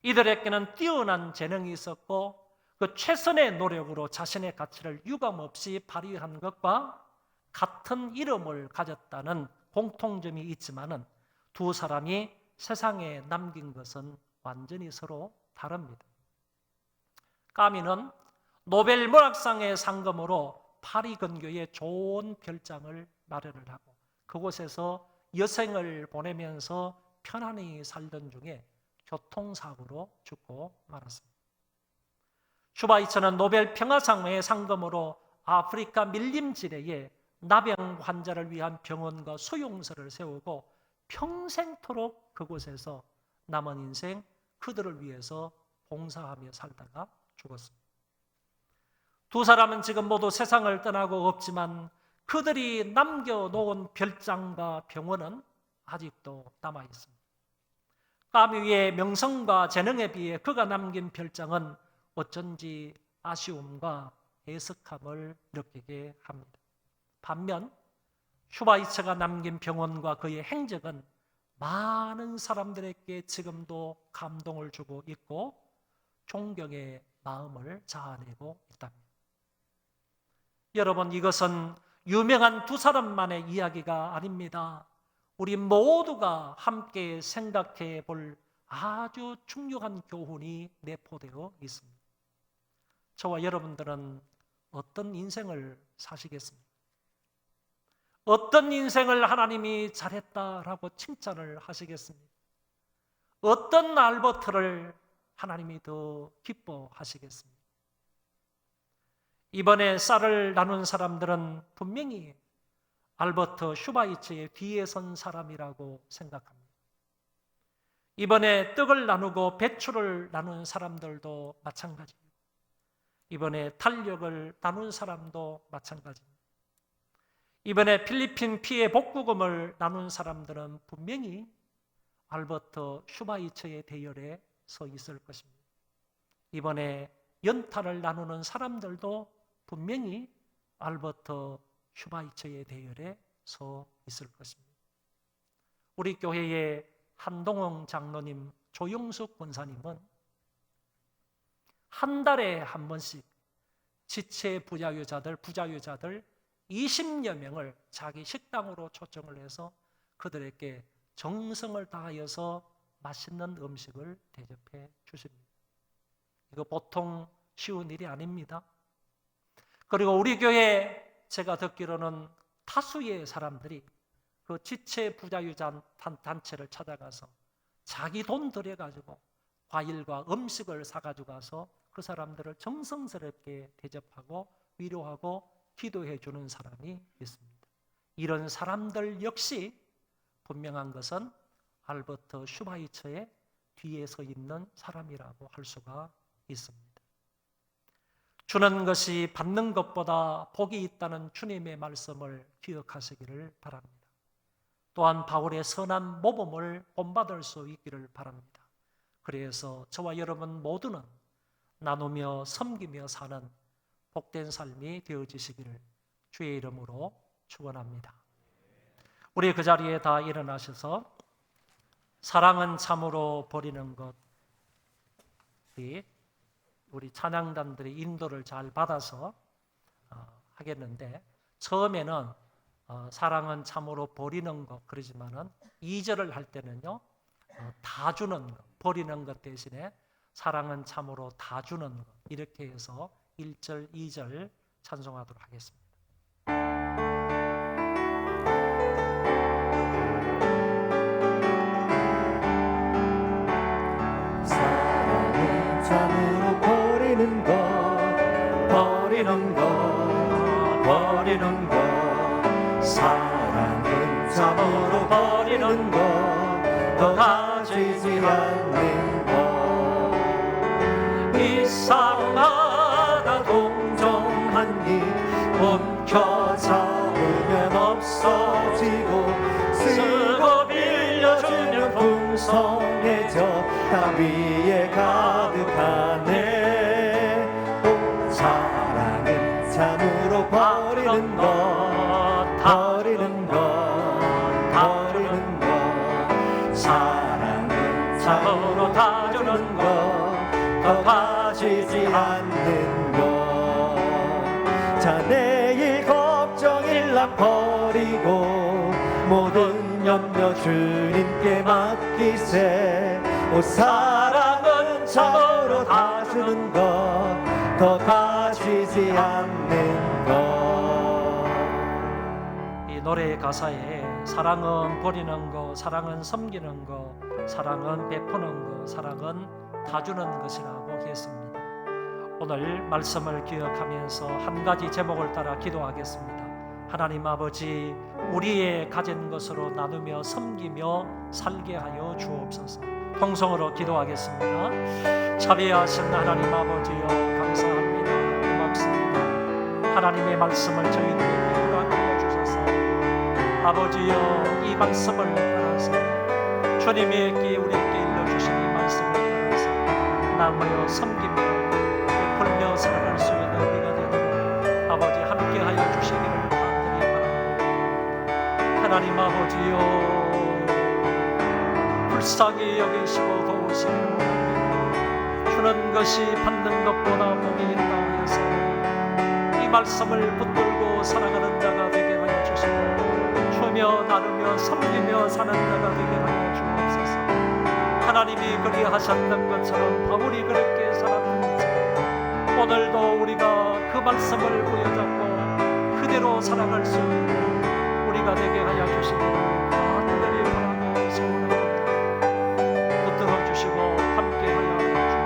이들에게는 뛰어난 재능이 있었고 그 최선의 노력으로 자신의 가치를 유감없이 발휘한 것과 같은 이름을 가졌다는 공통점이 있지만은 두 사람이 세상에 남긴 것은 완전히 서로 다릅니다. 까미는 노벨 문학상의 상금으로 파리 근교에 좋은 별장을 마련을 하고 그곳에서 여생을 보내면서 편안히 살던 중에 교통사고로 죽고 말았습니다. 슈바이처는 노벨 평화상의 상금으로 아프리카 밀림지대에 나병 환자를 위한 병원과 수용소를 세우고 평생토록 그곳에서 남은 인생 그들을 위해서 봉사하며 살다가 죽었습니다. 두 사람은 지금 모두 세상을 떠나고 없지만 그들이 남겨놓은 별장과 병원은 아직도 남아 있습니다. 까뮤의 명성과 재능에 비해 그가 남긴 별장은 어쩐지 아쉬움과 애석함을 느끼게 합니다. 반면 슈바이처가 남긴 병원과 그의 행적은 많은 사람들에게 지금도 감동을 주고 있고 존경의 마음을 자아내고 있답니다. 여러분, 이것은 유명한 두 사람만의 이야기가 아닙니다. 우리 모두가 함께 생각해 볼 아주 중요한 교훈이 내포되어 있습니다. 저와 여러분들은 어떤 인생을 사시겠습니까? 어떤 인생을 하나님이 잘했다라고 칭찬을 하시겠습니까? 어떤 알버트를 하나님이 더 기뻐하시겠습니까? 이번에 쌀을 나눈 사람들은 분명히 알버트 슈바이처의 뒤에 선 사람이라고 생각합니다. 이번에 떡을 나누고 배추를 나눈 사람들도 마찬가지입니다. 이번에 탄력을 나눈 사람도 마찬가지입니다. 이번에 필리핀 피해 복구금을 나눈 사람들은 분명히 알버트 슈바이처의 대열에 서 있을 것입니다. 이번에 연탄을 나누는 사람들도 분명히 알버트 슈바이처의 대열에 서 있을 것입니다. 우리 교회의 한동홍 장로님, 조영숙 권사님은 한 달에 한 번씩 지체 부자유자들 20여 명을 자기 식당으로 초청을 해서 그들에게 정성을 다하여서 맛있는 음식을 대접해 주십니다. 이거 보통 쉬운 일이 아닙니다. 그리고 우리 교회 제가 듣기로는 다수의 사람들이 그 지체 부자유자 단체를 찾아가서 자기 돈 들여가지고 과일과 음식을 사가지고 가서 그 사람들을 정성스럽게 대접하고 위로하고 기도해 주는 사람이 있습니다. 이런 사람들 역시 분명한 것은 알버트 슈바이처의 뒤에 서 있는 사람이라고 할 수가 있습니다. 주는 것이 받는 것보다 복이 있다는 주님의 말씀을 기억하시기를 바랍니다. 또한 바울의 선한 모범을 본받을 수 있기를 바랍니다. 그래서 저와 여러분 모두는 나누며 섬기며 사는 복된 삶이 되어지시기를 주의 이름으로 축원합니다. 우리 그 자리에 다 일어나셔서 사랑은 참으로 버리는 것, 우리 찬양단들이 인도를 잘 받아서 하겠는데, 처음에는 사랑은 참으로 버리는 것 그러지만은 2절을 할 때는요, 다 주는 것, 버리는 것 대신에 사랑은 참으로 다 주는 것, 이렇게 해서 1절, 2절 찬송하도록 하겠습니다. 사랑은 참으로 버리는 것, 버리는 것, 버리는 것. 사랑은 참으로 버리는 것, 더 가지지 않는 것. 이상하다 동정하니 움켜잡으면 없어지고, 쓰고 빌려주면 풍성해져 다 위에 가득하네. 사랑은 참으로 버리는 것, 버리는 것, 버리는 것. 사랑은 참으로 다 주는 것, 더 가지지 않는 것. 자, 내일 걱정일랑 버리고 모든 염려 주님께 맡기세. 오, 사랑은 참으로 다 주는 것, 더 가지지 않는 것. 노래의 가사에 사랑은 버리는 것, 사랑은 섬기는 것, 사랑은 베푸는 것, 사랑은 다 주는 것이라고 했습니다. 오늘 말씀을 기억하면서 한 가지 제목을 따라 기도하겠습니다. 하나님 아버지, 우리의 가진 것으로 나누며 섬기며 살게 하여 주옵소서. 통성으로 기도하겠습니다. 자비하신 하나님 아버지여, 감사합니다. 고맙습니다. 하나님의 말씀을 저희들에게 허락하여 주셔서 아버지여, 이 말씀을 따라서 주님의 우리에게 일러주신 이 말씀을 따라서 나무여 섬기며 베풀며 살아갈 수 있는 우리가 되도록 아버지 함께하여 주시기를 간절히 바랍니다. 하나님 아버지여, 불쌍히 여기시고 도우시기를 원합니다. 주는 것이 받는 것보다 복이 있다 하여서 이 말씀을 붙들고 살아가는 자가 되게 하여 주시고, 주며 나누며 섬기며 사는 자가 되게 하여 주옵소서. 하나님이 그리하셨던 것처럼 바울이 그렇게 살았던 것처럼 오늘도 우리가 그 말씀을 부여잡고 그대로 살아갈 수 있는 우리가 되게 하여 주시기를 간절히 바라고 소원합니다. 붙들어 주시고 함께하여 주옵소서.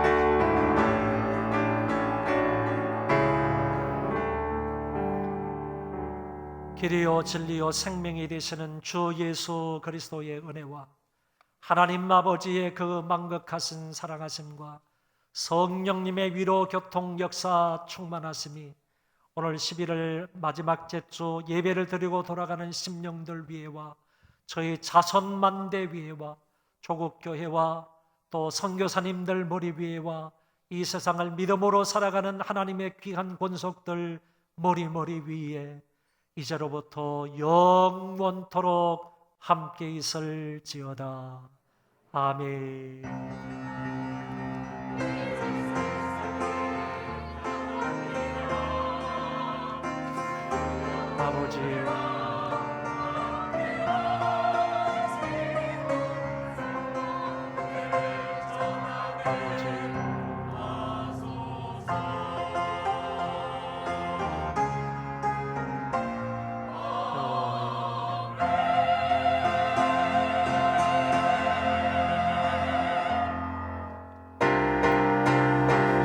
길이요 진리요 생명이 되시는 주 예수 그리스도의 은혜와 하나님 아버지의 그 만극하신 사랑하심과 성령님의 위로 교통 역사 충만하심이 오늘 11월 마지막 제주 예배를 드리고 돌아가는 심령들 위에와 저희 자손만대 위에와 조국교회와 또 선교사님들 머리 위에와 이 세상을 믿음으로 살아가는 하나님의 귀한 권속들 머리 위에 이제로부터 영원토록 함께 있을지어다. 아멘. 아버지,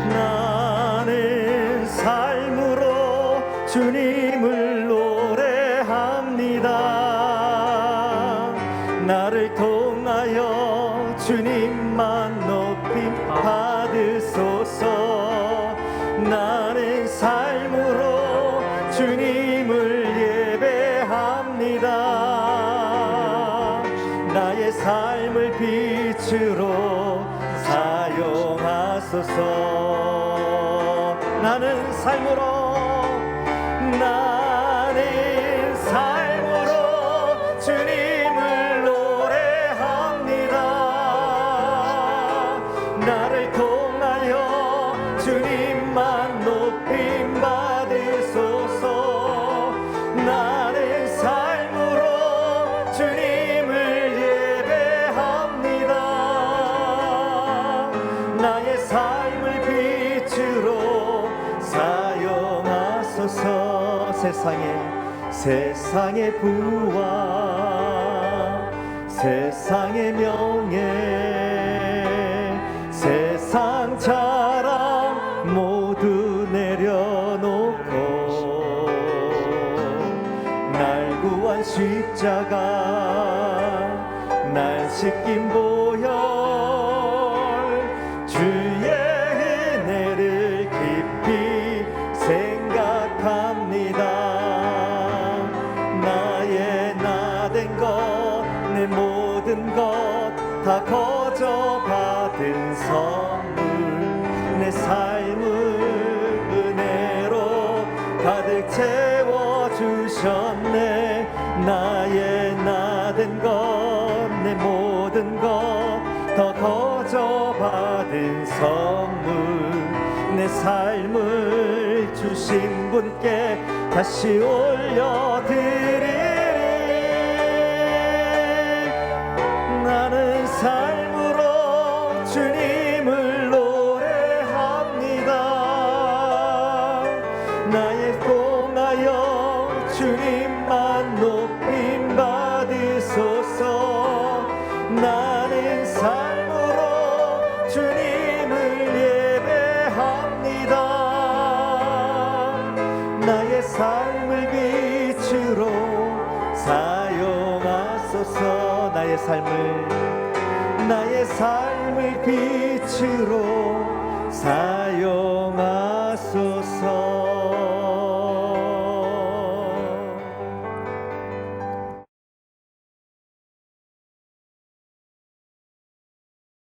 나는 삶으로 주님을 노래합니다. 나를 통하여 주님만 높임 받으소서. 나는 삶으로 주님을 예배합니다. 나의 삶을 빛으로 사용하소서. 나는 삶으로 주님을 노래합니다. 나를 통하여 주님만 높임 받으소서. 나는 삶으로 주님을 예배합니다. 나의 삶을 빛으로 사용하소서. 세상의 부와 세상의 명예 세상 자랑 모두 내려놓고 날 구한 십자가 날 씻긴 보혈 주의 은혜를 깊이 생각합니다. 내 모든 것 다 거저 받은 선물 내 삶을 은혜로 가득 채워주셨네. 나의 나된 것 내 모든 것 더 거저 받은 선물 내 삶을 주신 분께 다시 올려드리. 나는 삶으로 주님을 노래합니다. 나의 통하여 주님 주님만 높임 받으소서. 나는 삶으로 주님을 예배합니다. 나의 삶을 빛으로 사용하소서. 나의 삶을 빛으로 사용하소서.